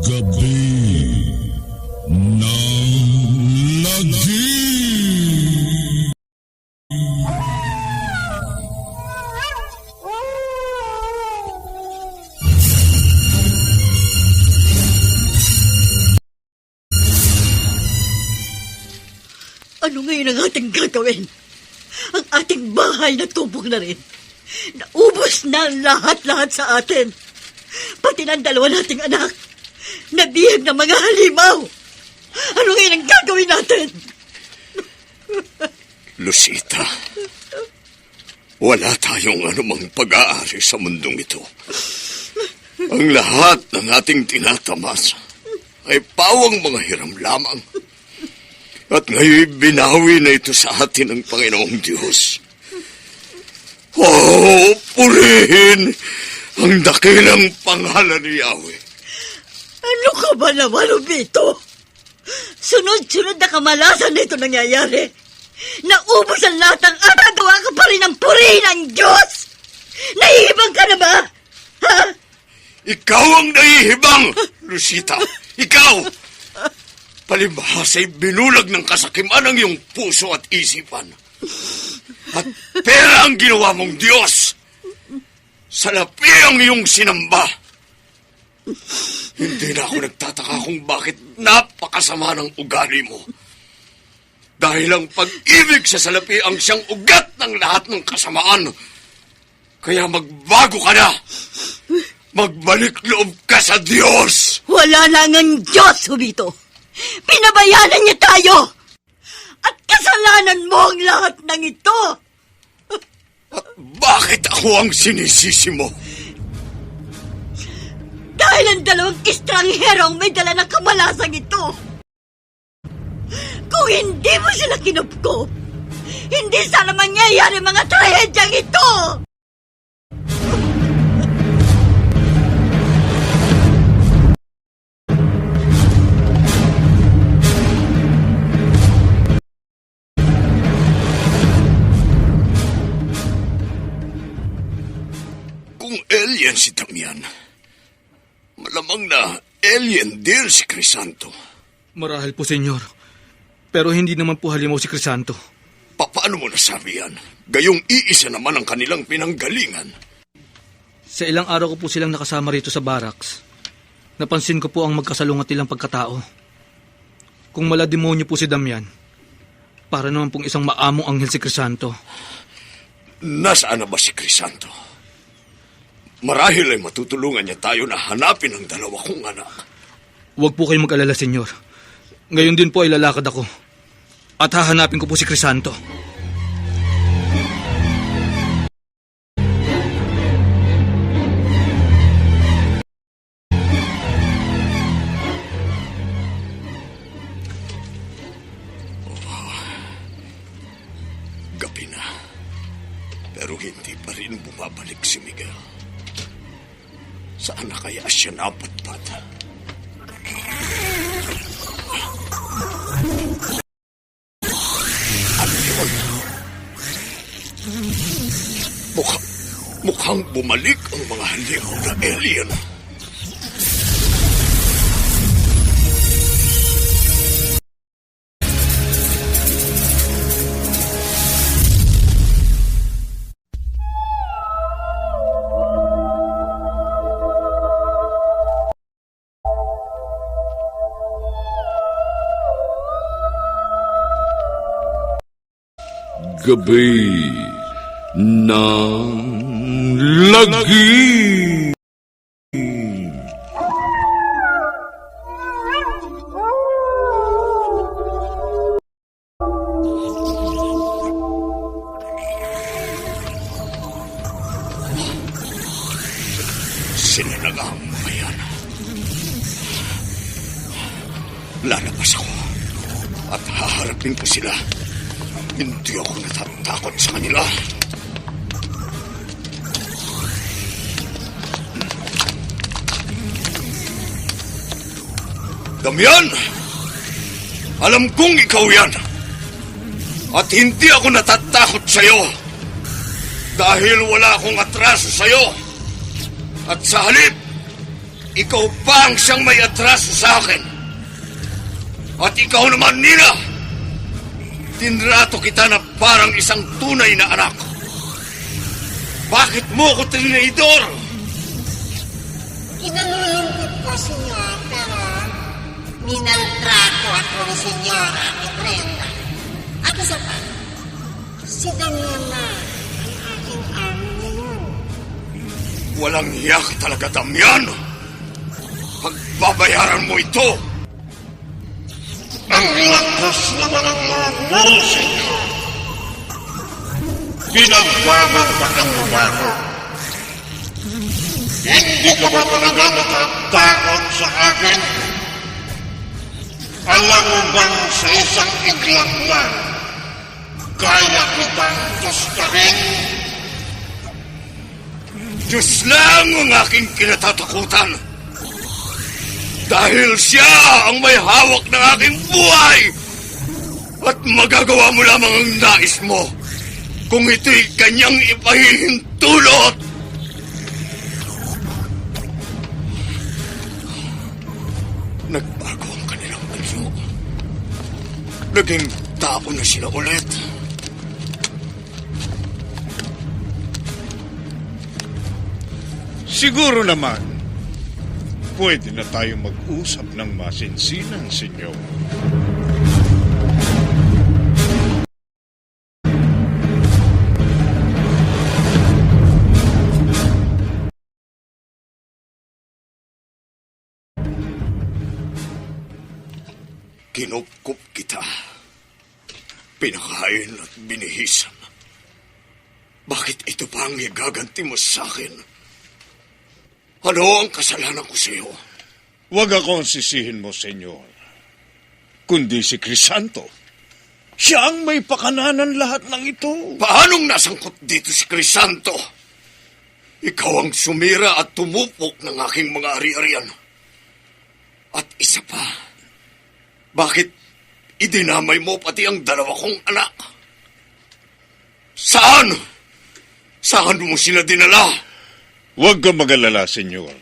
Gabi ng Lagi. Ano ngayon ang ating gagawin? Ang ating bahay natubog na rin. Naubos na ang lahat-lahat sa atin. Pati ng 2 nating anak. Nabihag ng mga halimaw. Ano ngayon ang gagawin natin? Lucita, wala tayong anumang pag-aari sa mundong ito. Ang lahat ng ating tinatamas ay pawang mga hiram lamang. At ngayon binawi na ito sa atin ng Panginoong Diyos. Oh, purihin ang dakilang pangalan ni Yahweh. Ano ka ba naman, Ubito? Sunod-sunod na kamalasan na ito nangyayari. Naubos ang lahat ng atagawa ka pa rin ang purihin ng Diyos! Nahihibang ka na ba? Ha? Ikaw ang nahihibang, Lucita. Ikaw! Palibhas ay binulag ng kasakiman ang iyong puso at isipan. At pera ang ginawa mong Diyos. Salapi ang iyong sinamba. Hindi na ako nagtataka kung bakit napakasama ng ugali mo. Dahil ang pag-ibig sa salapi ang siyang ugat ng lahat ng kasamaan. Kaya magbago ka na. Magbalik loob ka sa Diyos. Wala na ngang Diyos, Hubito. Pinabayanan niya tayo. At kasalanan mo ang lahat ng ito. At Bakit ako ang sinisisi mo? Dahil ang dalawang estranghero ang may dala ng kamalasang ito. Kung hindi mo sila kinupkop, hindi sana mangyayari mga trahedyang ito! Kung alien si Damian, malamang na alien din si Crisanto. Marahil po, senyor. Pero hindi naman po halimaw si Crisanto. Paano mo nasabi yan? Gayong iisa naman ang kanilang pinanggalingan. Sa ilang araw ko po silang nakasama rito sa barracks. Napansin ko po ang magkasalungat nilang pagkatao. Kung malademonyo po si Damian, para naman pong isang maamong anghel si Crisanto. Nasaan na ba si Crisanto? Marahil ay matutulungan niya tayo na hanapin ang dalawa kong anak. Huwag po kayong mag-alala, senyor. Ngayon din po ay lalakad ako. At hahanapin ko po si Crisanto. Gabi na. Pero hindi pa rin bumabalik si Miguel. Saan na kaya siya napatpat? Ano yun? Mukhang bumalik ang mga haliw na alien. Gabi ng Lagi. Sila na nga ang mga yan. Lalabas ako at haharapin ko sila. Hindi ako natatakot sa kanila. Damian! Alam kong ikaw yan. At hindi ako natatakot sa'yo. Dahil wala akong atraso sa'yo. At sa halip, ikaw pa ang siyang may atraso sa akin. At ikaw naman, Nina! Tinrato kita na parang isang tunay na anak. Bakit mo ko trinidor? Kinalulungkot ko, senyor, pero minaltrato ako ni senyora ni Brenda. At isa pa, si Damian na ang aking amo ngayon. Walang hiya ka talaga, Damian. Pagbabayaran mo ito. Ang lakas naman ang mga senyor. Pinagbabagbakan mo ba ako? Hindi ka ba talaga natatakot sa akin? Alam mo bang sa isang iglang lang, kaya kitang tustarin? Diyos lang ang aking kinatatakutan. Dahil siya ang may hawak ng aking buhay. At magagawa mo lamang ang nais mo kung ito'y kanyang ipahihintulot. Nagbago ang kanilang anyo. Naging tao na sila ulit. Siguro naman, pwede na tayo mag-usap ng masinsinan, senyor. Kinupkup kita. Pinakain at binihisan. Bakit ito pa ang igaganti mo sa akin? Ano ang kasalanan ko sa iyo? Huwag akong sisihin mo, Senyor. Kundi si Crisanto. Siya ang may pakananan lahat ng ito. Paanong nasangkot dito si Crisanto? Ikaw ang sumira at tumupok ng aking mga ari-arian. At isa pa, bakit idinamay mo pati ang dalawa kong anak? Saan? Saan mo sila dinala? Huwag ka mag-alala, Senyor.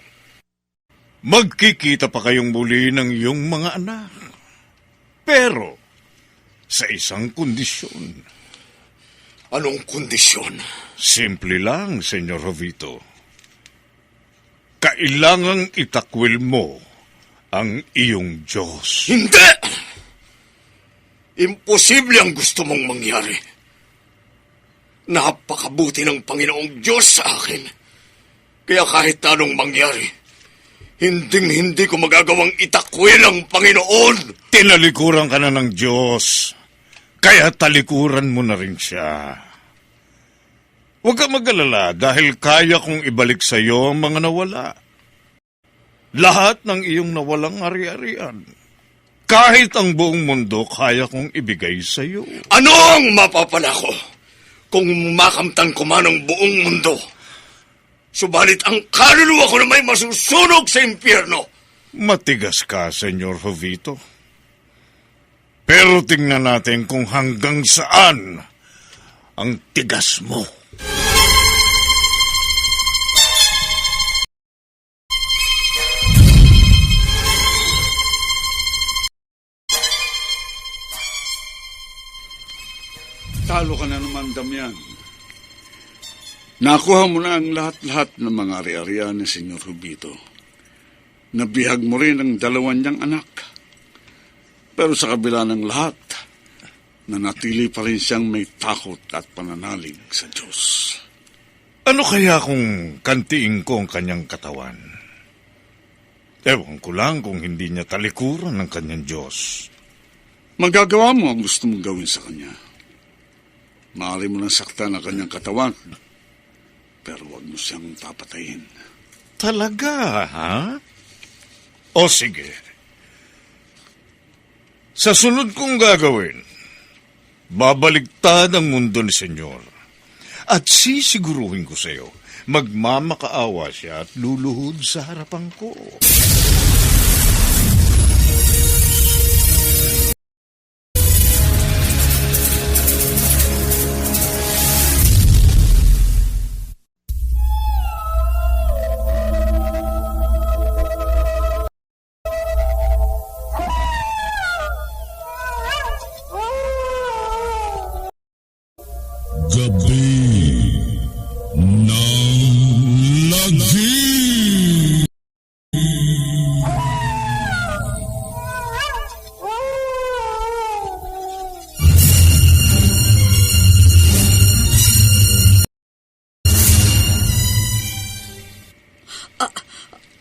Magkikita pa kayong muli ng iyong mga anak. Pero, sa isang kondisyon. Anong kondisyon? Simple lang, Senyor Jovito. Kailangang itakwil mo ang iyong Diyos. Hindi! Imposible ang gusto mong mangyari. Napakabuti ng Panginoong Diyos sa akin. Kaya kahit anong mangyari, hindi ko magagawang itakwil ang Panginoon. Tinalikuran ka na ng Diyos, kaya talikuran mo na rin siya. Huwag ka mag-alala dahil kaya kong ibalik sa iyo ang mga nawala. Lahat ng iyong nawalang ari-arian. Kahit ang buong mundo, kaya kong ibigay sa iyo. Ano ang mapapala ko kung makamtan ko man ang buong mundo? Subalit ang kaluluwa ko na may masusunog sa impyerno. Matigas ka, Senyor Jovito. Pero tingnan natin kung hanggang saan ang tigas mo. Talo ka na naman, Damian. Nakuha mo na ang lahat-lahat ng mga ari-arian ni Senyor Jovito. Nabihag mo rin ang dalawan niyang anak. Pero sa kabila ng lahat, nanatili pa rin siyang may takot at pananalig sa Diyos. Ano kaya kung kantiin ko ang kanyang katawan? Ewan ko lang kung hindi niya talikuran ng kanyang Diyos. Magagawa mo ang gusto mong gawin sa kanya. Maaari mo lang saktan ang kanyang katawan, pero huwag mo siyang papatayin. Talaga, ha? O sige. Sa sunod kong gagawin, babaligtad ang mundo ni Senyor. At sisiguruhin ko sa iyo, magmamakaawa siya at luluhod sa harapan ko.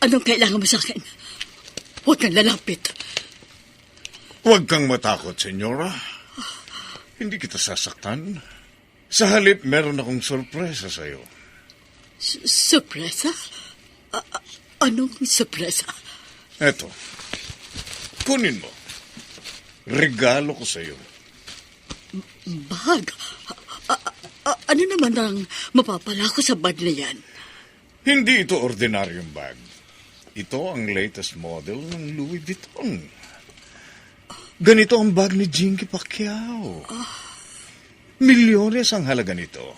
Anong kailangan mo sa akin? Huwag kang lalapit. Huwag kang matakot, Senyora. Hindi kita sasaktan. Sa halip, meron akong sorpresa sa iyo. Sorpresa? Anong sorpresa? Eto, kunin mo. Regalo ko sa iyo. Bag? Ano naman ang mapapala ko sa bag na yan? Hindi ito ordinaryong bag. Ito ang latest model ng Louis Vuitton. Ganito ang bag ni Jinky Pacquiao. Milyones ang halaga nito.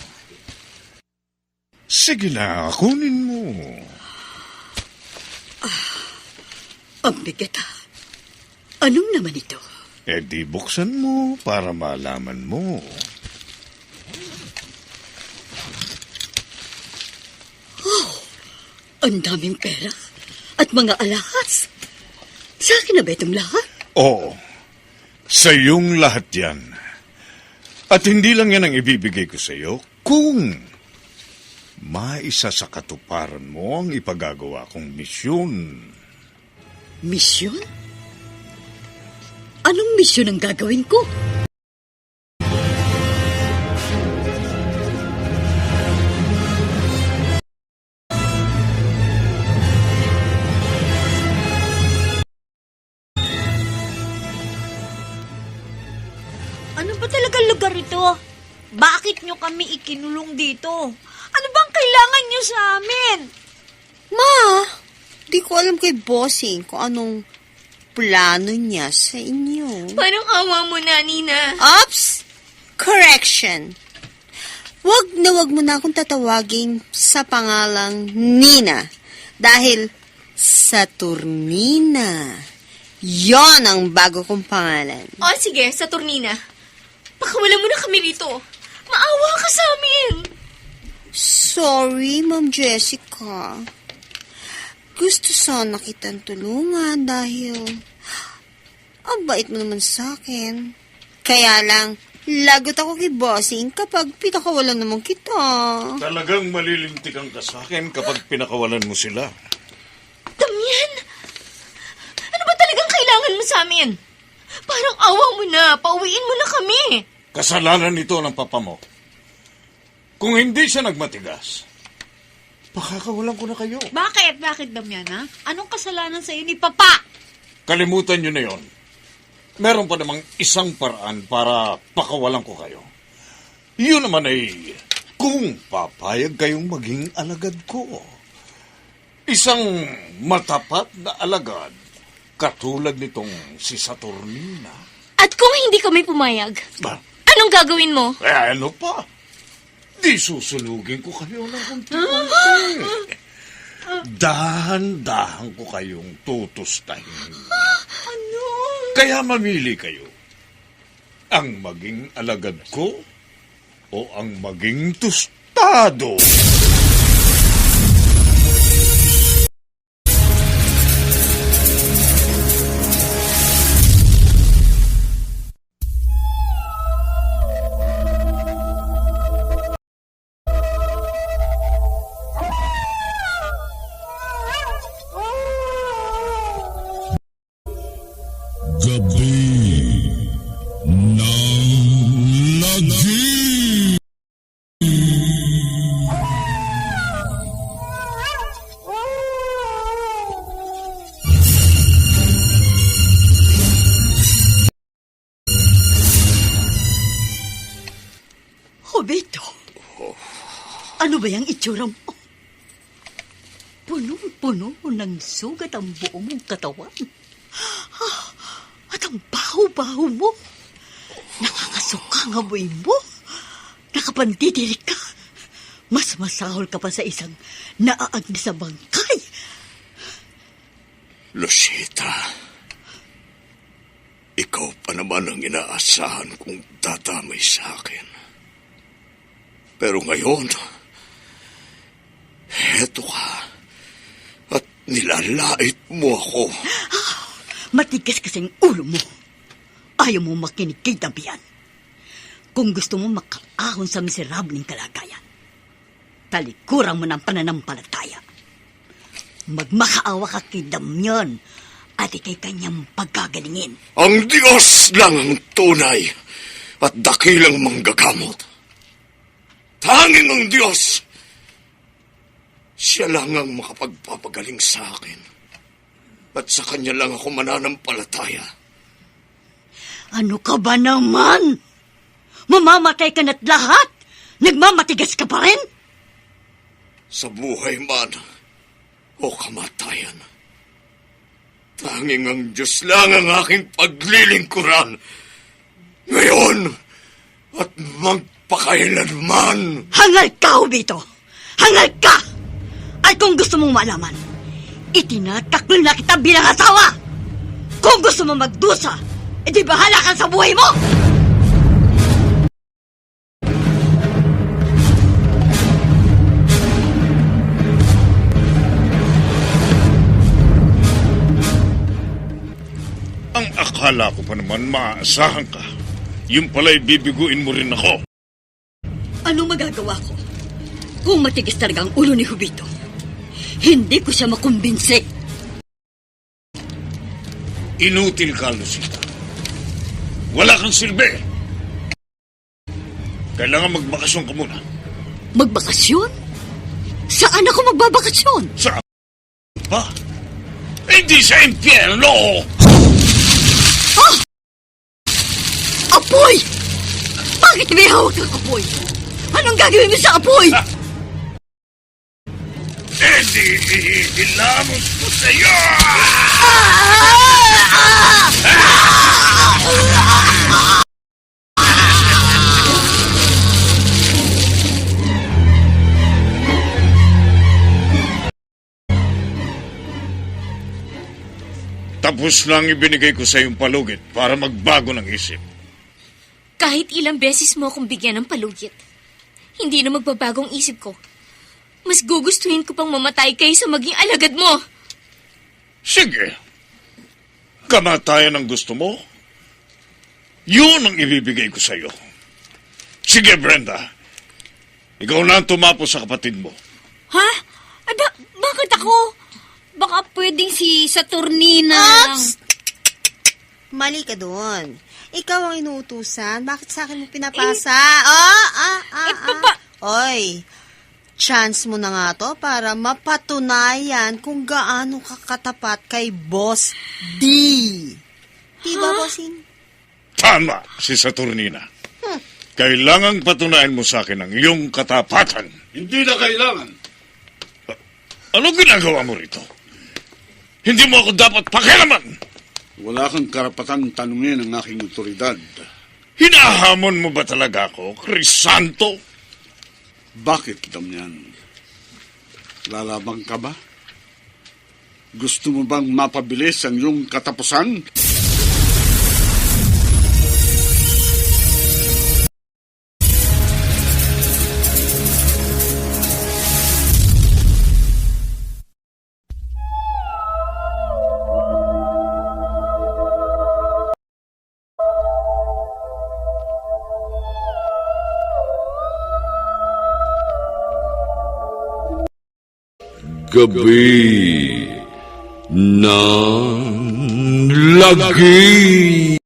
Sige na, kunin mo. Ang bigat. Anong naman ito? Eh di buksan mo para malaman mo. Ang daming pera at mga alahas. Sa akin na ba itong lahat? Oo, sa iyong lahat yan. At hindi lang yan ang ibibigay ko sa iyo kung maisa sa katuparan mo ang ipagagawa kong misyon. Misyon? Anong misyon ang gagawin ko? ba talaga lugar ito? Bakit nyo kami ikinulong dito? Ano bang kailangan nyo sa amin? Ma, di ko alam kay Bossing kung anong plano niya sa inyo. Parang awa mo na, Nina. Ops! Correction. Wag mo na akong tatawagin sa pangalang Nina. Dahil Saturnina. Yon ang bago kong pangalan. O sige, Saturnina. Pakawalan mo na kami rito. Maawa ka sa amin. Sorry, Ma'am Jessica. Gusto sana kitang tulungan dahil ang bait mo naman sa akin. Kaya lang, lagot ako kay Bossing kapag pinakawalan naman kita. Talagang malilintikan ka sa akin kapag pinakawalan mo sila. Damian! Ano ba talagang kailangan mo sa amin? Parang awa mo na. Pauwiin mo na kami. Kasalanan nito ng papa mo. Kung hindi siya nagmatigas, pakakawalan ko na kayo. Bakit? Bakit, Damiana? Anong kasalanan sa'yo ni Papa? Kalimutan nyo na yon. Meron pa namang isang paraan para pakawalan ko kayo. Yun naman ay kung papayag kayong maging alagad ko. Isang matapat na alagad katulad nitong si Saturnina. At kung hindi kami pumayag, Ba? anong gagawin mo? Ano pa? Di susunugin ko kayo ng kunti-kunti. Dahan-dahan ko kayong tutustahin. Ano? Kaya mamili kayo. Ang maging alagad ko o ang maging tostado. Gabi ng Lagi. Hobito, ano ba yung itsura mo? Punong-puno ng sugat ang buong mong katawan. At ang baho-baho mo. Nakakasuka ang amoy mo. Nakapandidiri ka. Mas masahol ka pa sa isang naaagni sa bangkay. Lucita, ikaw pa naman ang inaasahan kong dadamay sa akin. Pero ngayon, heto ka at nilalait mo ako. Matigas kasing ulo mo. Ayaw mo makinig kay Damian. Kung gusto mo makaahon sa miserabling kalagayan, talikuran mo ng pananampalataya. Magmakaawa ka kay Damian at ikay kanyang pagkagalingin. Ang Diyos lang ang tunay at dakilang manggagamot. Tanging ang Diyos. Siya lang ang makapagpapagaling sa akin. At sa Kanya lang ako mananampalataya. Ano ka ba naman? Mamamatay ka na't lahat? Nagmamatigas ka pa rin? Sa buhay man o kamatayan, tanging ang Diyos lang ang aking paglilingkuran. Ngayon at magpakailanman. Hangal ka, Hobito! Hangal ka! At kung gusto mong malaman, itinataklo na kita bilang asawa! Kung gusto mo magdusa, edi bahala ka sa buhay mo! Ang akala ko pa naman maaasahan ka. Yung pala'y bibiguin mo rin ako. Ano magagawa ko? Kung matigas talaga ang ulo ni Hobito, hindi ko siya makumbinse. Inutil ka, Lucita. Wala kang silbi. Kailangan magbakasyon ka muna. Magbakasyon? Saan ako magbabakasyon? Saan? Ha? Hindi sa impyerno! Apoy! Bakit may hawak ng apoy? Anong gagawin mo sa apoy? Hindi ihilamos ko sa'yo! Tapos lang ibinigay ko sa iyong palugit para magbago ng isip. Kahit ilang beses mo akong bigyan ng palugit, hindi na magbabagong isip ko. Mas gugustuhin ko pang mamatay kaysa maging alagad mo. Sige. Kamatayan ang gusto mo? Yun ang ibibigay ko sa iyo. Sige, Brenda. Ikaw na ang tumapos sa kapatid mo. Ha? Ay, bakit ako? Baka pwedeng si Saturnina. Mali ka doon. Ikaw ang inuutusan. Bakit sa akin mo pinapasa? Oy, chance mo na nga to para mapatunayan kung gaano ka katapat kay Boss D. Diba, Bossing? Tama, si Saturnina. Kailangang patunayan mo sa akin ang iyong katapatan. Hindi na kailangan. Anong ginagawa mo rito? Hindi mo ako dapat pakialaman. Wala kang karapatang tanungin ang aking otoridad. Hinahamon mo ba talaga ako, Crisanto? Bakit, Damian? Lalabang ka ba? Gusto mo bang mapabilis ang iyong katapusan? Gabi ng lagi.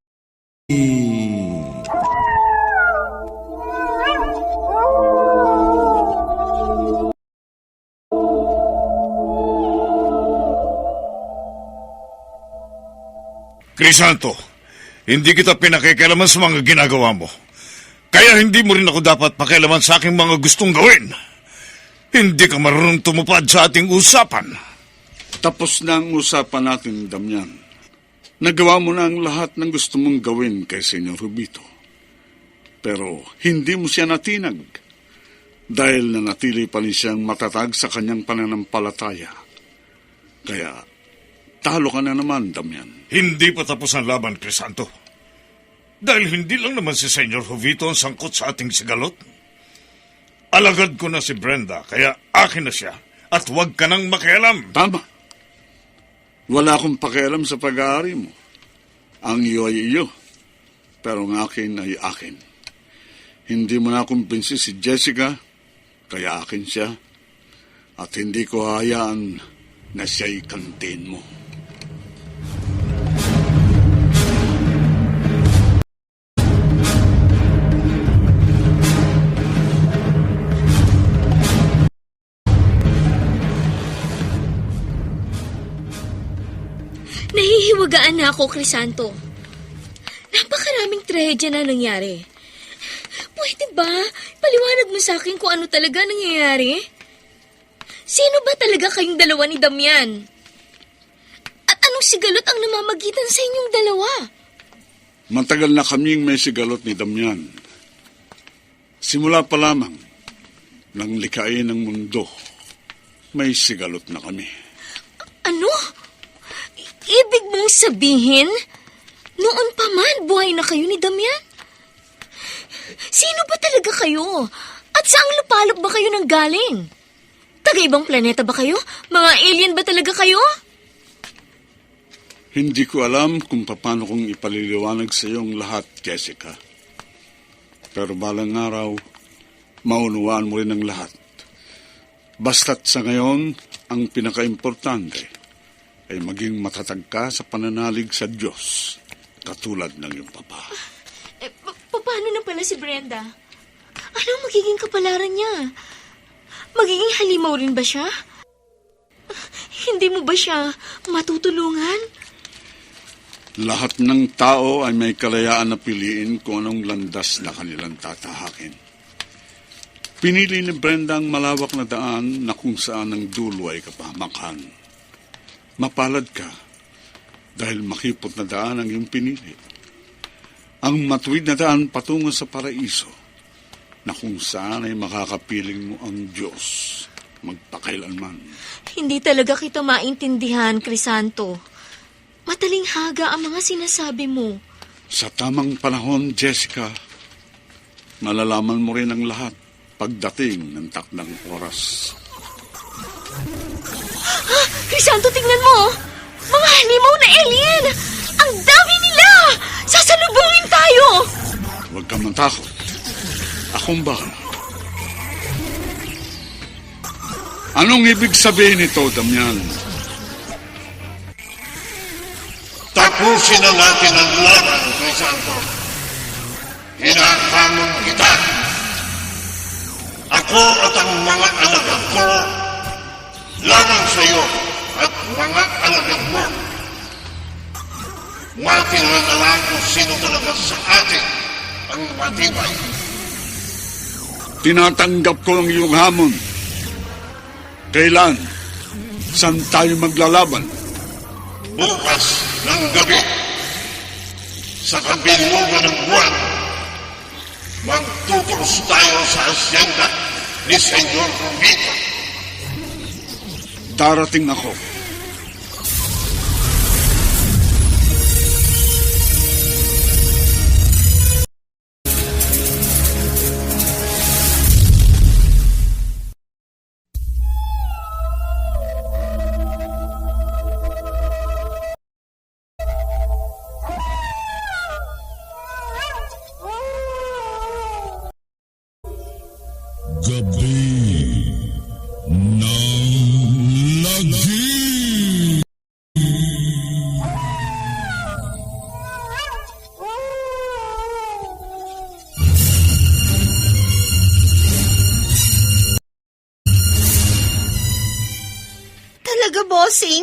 Crisanto, hindi kita pinakikialaman sa mga ginagawa mo. Kaya hindi mo rin ako dapat pakialaman sa aking mga gustong gawin. Hindi ka marunong tumupad sa ating usapan. Tapos na ang usapan natin, Damian. Nagawa mo na ang lahat ng gusto mong gawin kay Senyor Rubito. Pero hindi mo siya natinag dahil nanatili pa rin siyang matatag sa kanyang pananampalataya. Kaya talo ka na naman, Damian. Hindi pa tapos ang laban, Crisanto. Dahil hindi lang naman si Senyor Rubito ang sangkot sa ating sigalot. Alagad ko na si Brenda, kaya akin na siya. At huwag ka nang makialam. Tama. Wala akong pakialam sa pag-aari mo. Ang iyo ay iyo, pero ang akin ay akin. Hindi mo na kumbinsi si Jessica, kaya akin siya. At hindi ko hayaan na siya'y kantin mo. Nahihiwagaan na ako, Crisanto. Napakaraming trahedya na nangyari. Pwede ba? Paliwanag mo sa akin kung ano talaga nangyayari? Sino ba talaga kayong dalawa ni Damian? At anong sigalot ang namamagitan sa inyong dalawa? Matagal na kaming may sigalot ni Damian. Simula pa lamang nang likain ng mundo, may sigalot na kami. Ano? Ibig mong sabihin, noon pa man buhay na kayo ni Damian? Sino ba talaga kayo? At saang lupalop ba kayo nang galing? Taga-ibang planeta ba kayo? Mga alien ba talaga kayo? Hindi ko alam kung paano kong ipaliliwanag sa iyong lahat, Jessica. Pero balang araw, maunawaan mo rin ang lahat. Basta't sa ngayon, ang pinaka-importante ay maging matatag ka sa pananalig sa Diyos, katulad ng iyong papa. Paano na pala si Brenda? Anong magiging kapalaran niya? Magiging halimaw rin ba siya? Hindi mo ba siya matutulungan? Lahat ng tao ay may kalayaan na piliin kung anong landas na kanilang tatahakin. Pinili ni Brenda ang malawak na daan na kung saan ang dulo ay kapahamakan. Mapalad ka dahil makipot na daan ang iyong pinili. Ang matuwid na daan patungo sa paraiso na kung saan ay makakapiling mo ang Diyos magpakailanman. Hindi talaga kita maintindihan, Crisanto. Madaling haga ang mga sinasabi mo. Sa tamang panahon, Jessica, malalaman mo rin ang lahat pagdating ng takdang oras. Crisanto, tingnan mo! Mga halimaw na alien! Ang dami nila! Sasalubungin tayo! Huwag kang matakot. Akong bahala. Anong ibig sabihin nito, Damian? Tapusin na natin ang laban, Crisanto. Hinahamon kita. Ako at ang mga alagad ko laban sa iyo at mga alagad mo. Matira na lang kung sino talaga sa atin ang matibay. Tinatanggap ko ang iyong hamon. Kailan? Saan tayo maglalaban? Bukas ng gabi, sa kabilungan ng buwan, magtuturos tayo sa asyenda ni Senyor Rubito. Darating ako. Gabi ng Lagi. Talaga, bossing?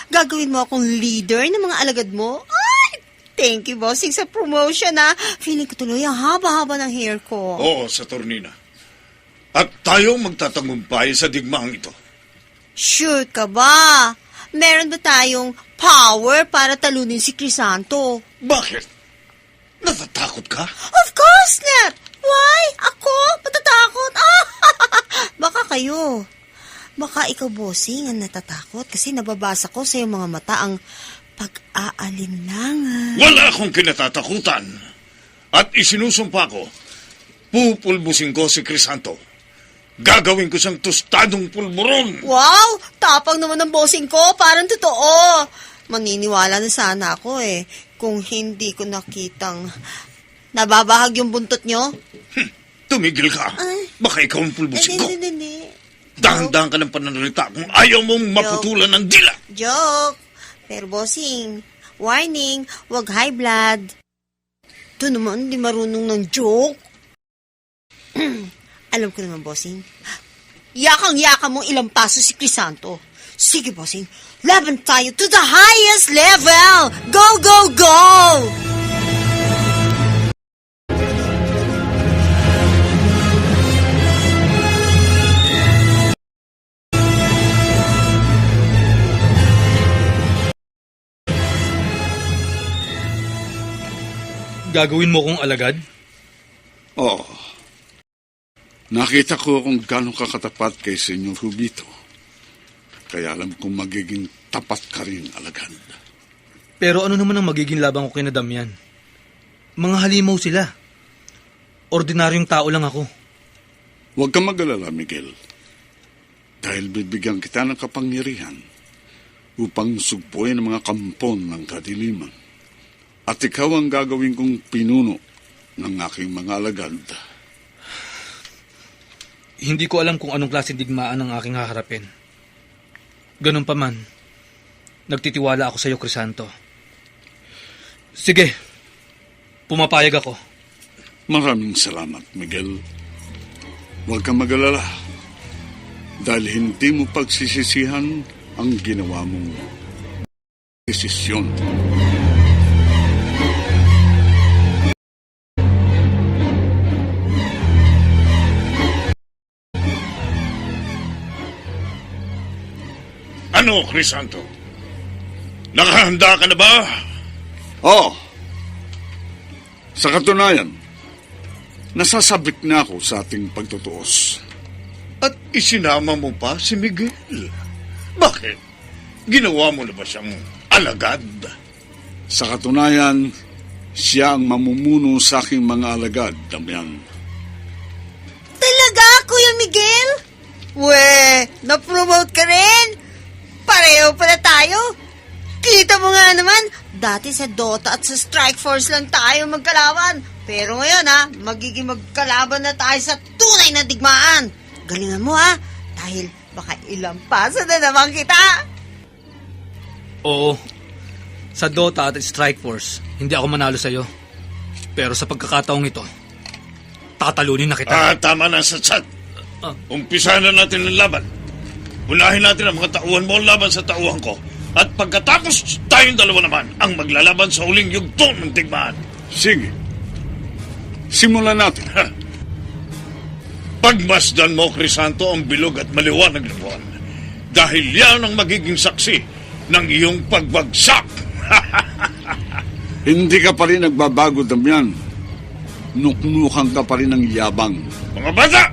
Gagawin mo akong leader ng mga alagad mo? Ay, thank you, bossing, sa promotion, ha. Feeling ko tuloy ang haba-haba ng hair ko. Oo, Saturnina. At tayo magtatagumpay sa digmaang ito. Sure ka ba? Meron ba tayong power para talunin si Crisanto? Bakit? Natatakot ka? Of course not! Why? Ako? Matatakot? Baka kayo. Baka ikaw, bossing, ang natatakot kasi nababasa ko sa iyong mga mata ang pag-aalinlangan. Wala akong kinatatakutan. At isinusumpa ko, pupulbusin ko si Crisanto. Gagawin ko siyang tostadong pulburon. Wow! Tapang naman ng bossing ko. Parang totoo. Maniniwala na sana ako kung hindi ko nakitang nababahag yung buntot nyo. Tumigil ka. Baka ikaw ang pulbusin ko. Hindi. Dahan-dahan ka ng pananalita kung ayaw mong maputulan ng dila. Joke. Pero bossing, warning, wag high blood. Ito naman, hindi marunong ng joke. Alam ko naman, bossing. Yakang-yaka mong ilang paso si Crisanto. Sige, bossing. Laban tayo to the highest level! Go, go, go! Gagawin mo kong alagad? Oo. Nakita ko kung gano'ng kakatapat kay Senyor Rubito. Kaya alam kong magiging tapat ka rin, alagad. Pero ano naman ang magiging labang ko kina Damian? Mga halimaw sila. Ordinaryong tao lang ako. Huwag kang mag-alala, Miguel. Dahil bibigyan kita ng kapangyarihan upang sugpuin ang mga kampon ng kadiliman. At ikaw ang gagawin kong pinuno ng aking mga alagad. Hindi ko alam kung anong klaseng digmaan ang aking haharapin. Ganun pa man, nagtitiwala ako sa iyo, Crisanto. Sige, pumapayag ako. Maraming salamat, Miguel. Huwag kang mag-alala. Dahil hindi mo pagsisisihan ang ginawa mong desisyon. Ano, Crisanto? Nakahanda ka na ba? Oo. Sa katunayan, nasasabik na ako sa ating pagtutuos. At isinama mo pa si Miguel. Bakit? Ginawa mo na ba siyang alagad? Sa katunayan, siya ang mamumuno sa aking mga alagad, Damian. Talaga, Kuya Miguel? Na-promote ka rin? Pareho pala tayo. Kita mo nga naman, dati sa Dota at sa Strike Force lang tayo magkalaban. Pero ngayon magiging magkalaban na tayo sa tunay na digmaan. Galingan mo dahil baka ilampasan na naman kita. Oo. Sa Dota at Strike Force, hindi ako manalo sa'yo. Pero sa pagkakataong ito, tatalunin na kita. Tama na, Satsat. Umpisa na natin ang laban. Unahin natin ang mga tauhan mo laban sa tauhan ko. At pagkatapos, tayong dalawa naman ang maglalaban sa huling yugto ng digmaan. Sige. Simulan natin. Pagmasdan mo, Crisanto, ang bilog at maliwanag na buwan. Dahil yan ang magiging saksi ng iyong pagbagsak. Hindi ka pa rin nagbabago, Damian. Nuknukan ka pa rin ng yabang. Mga bata,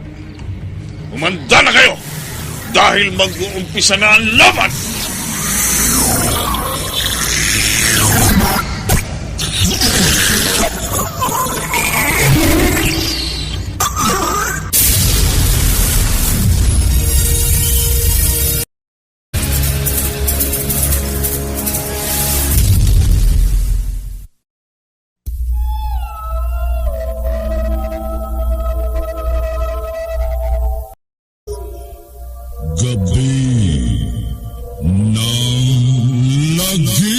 umanda na kayo dahil mag-uumpisa na ang laban. Gabi ng Lagi.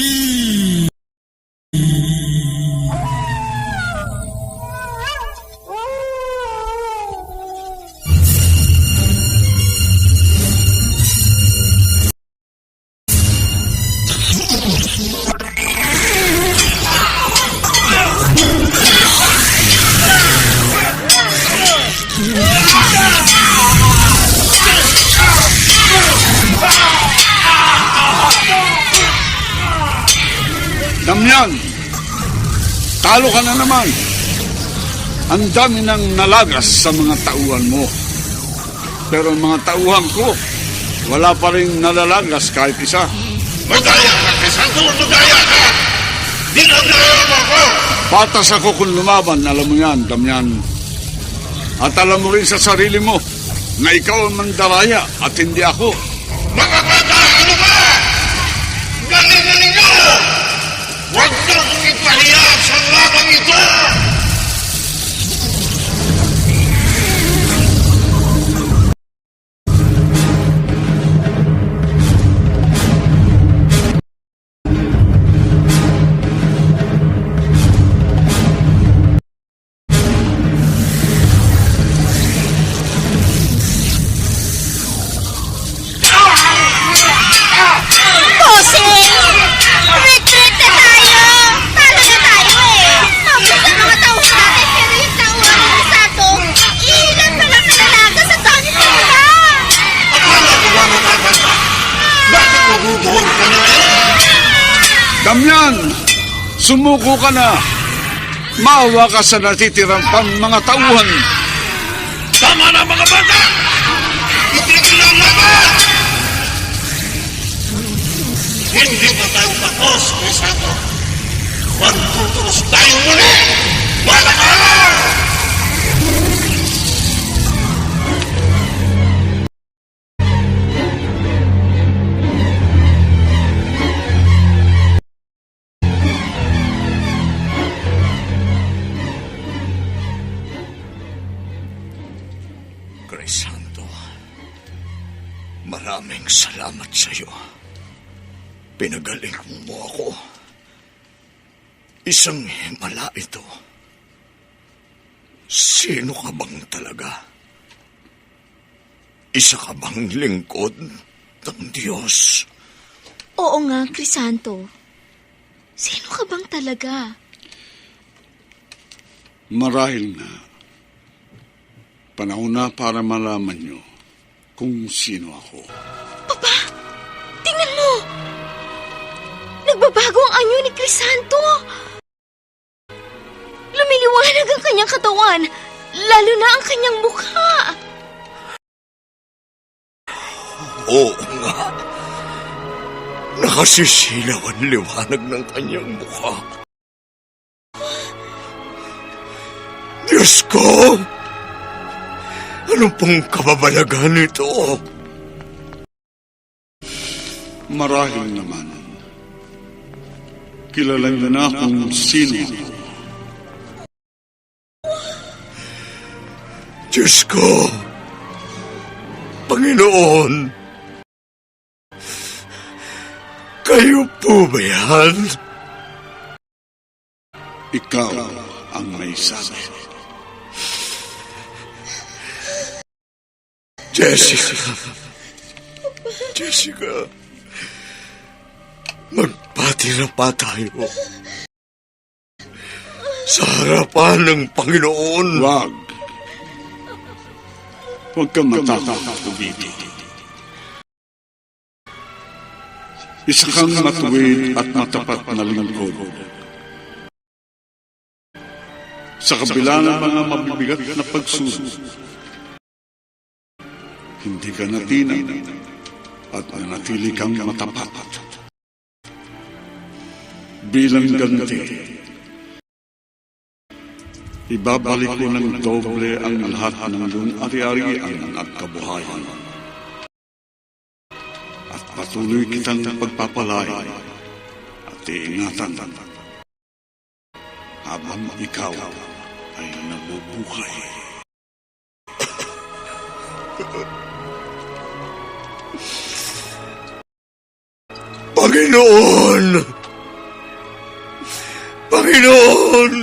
Damian, talo ka na naman. Ang dami nang nalagas sa mga tauhan mo. Pero ang mga tauhan ko, wala pa rin nalalagas kahit isa. Magdaya ka, Crisanto! Magdaya ka! Dinadaya mo ako! Patas ako kung lumaban, alam mo yan, Damian. At alam mo rin sa sarili mo na ikaw ang mandaraya at hindi ako. Mga bata, ano ba? Galingan ninyo! Huwag na kong ipahiya sa labang ito! Damian, sumuko ka na. Maawa ka sa natitirang pang mga tauhan. Tama na, mga bata! Itigil ang laban! Hindi pa tayo tapos, Crisanto. Magtutuos tayo muli! Wala ka! Crisanto, maraming salamat sa iyo. Pinagaling mo ako. Isang himala ito. Sino ka bang talaga? Isa ka bang lingkod ng Diyos? Oo nga, Crisanto. Sino ka bang talaga? Marahil na. Panahon na para malaman nyo kung sino ako. Papa, tingnan mo! Nagbabago ang anyo ni Crisanto. Lumiliwanag ang kanyang katawan, lalo na ang kanyang mukha. Oo nga. Nakasisilaw ang liwanag ng kanyang mukha. Diyos ko! Ano pong kababalagan nito? Marahil naman. Kilala nyo na kung sino ako. Diyos ko! Panginoon! Kayo po ba yan? Ikaw ang may sabi. Jessica, magpatira pa tayo. Sa harapan ng Panginoon. Wag. Huwag kang matakot, Rubito. Isa kang matuwid at matapat na lingkod. Sa kabila ng mga mabibigat na pagsubok, hindi ka natinag at nanatili kang matapat. Bilang ganti, ibabalik ko ng doble ang lahat ng iyong ari-arian at kabuhayan. At patuloy kitang pagpapalay at iingatan habang ikaw ay nabubuhay. Panginoon! Panginoon!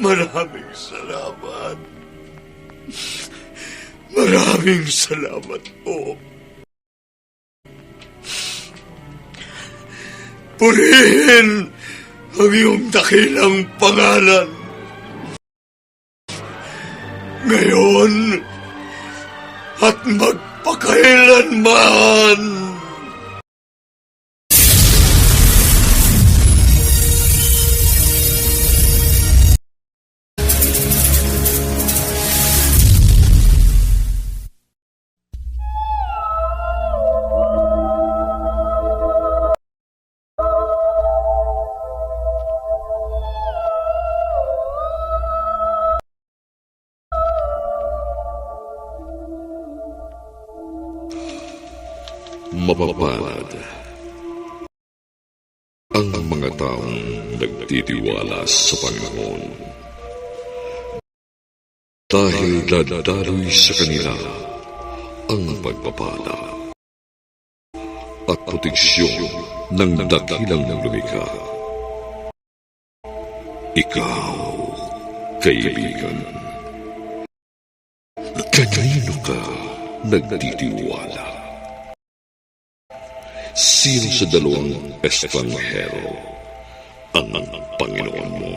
Maraming salamat. Maraming salamat po. Purihin ang iyong dakilang pangalan. Ngayon at magpakailanman. Mapapalad ang mga taong nagtitiwala sa Panginoon dahil dadaloy sa kanila ang pagpapala at proteksyon ng dakilang lumikha. Ikaw, kaibigan, kanino ka nagtitiwala? Sino sa dalawang estranghero ang Panginoon mo?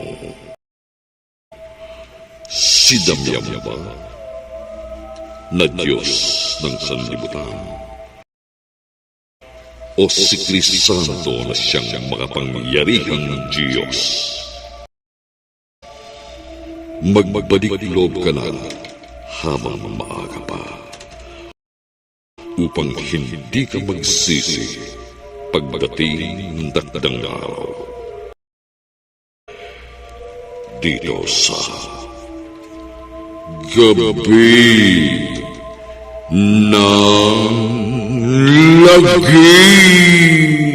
Si Damian ba na Diyos ng sanlibutan? O si Crisanto na siyang makapangyarihang Diyos? Magbalik loob ka na habang maaga pa, upang hindi ka magsisi pagdating ng dakdang araw. Dito sa Gabi ng Lagim.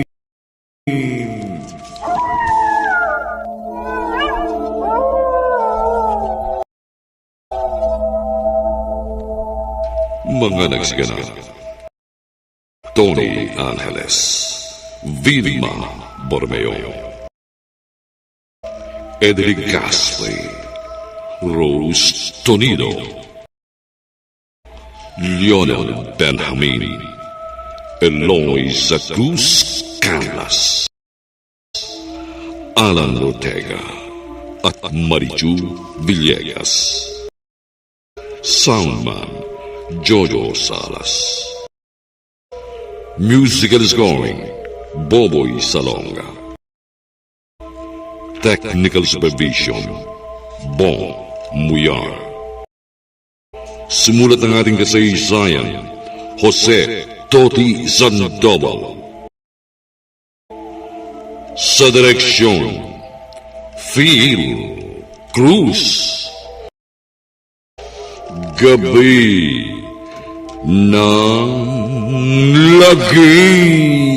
Mga nagsiganap: Tony Angeles, Vilma Bormeo, Edric Gasly, Rose Tonido, Lionel Benjamin, Eloisa Cruz Canlas, Alan Ortega, at Marichu Villegas. Soundman Jojo Salas. Musical scoring Boboy Salonga. Technical supervision Bong Muyar. Sumulat ng ating kasaysayan Jose Toti Sandoval. Sa direksyon Phil Cruz. Gabi ng Lagi.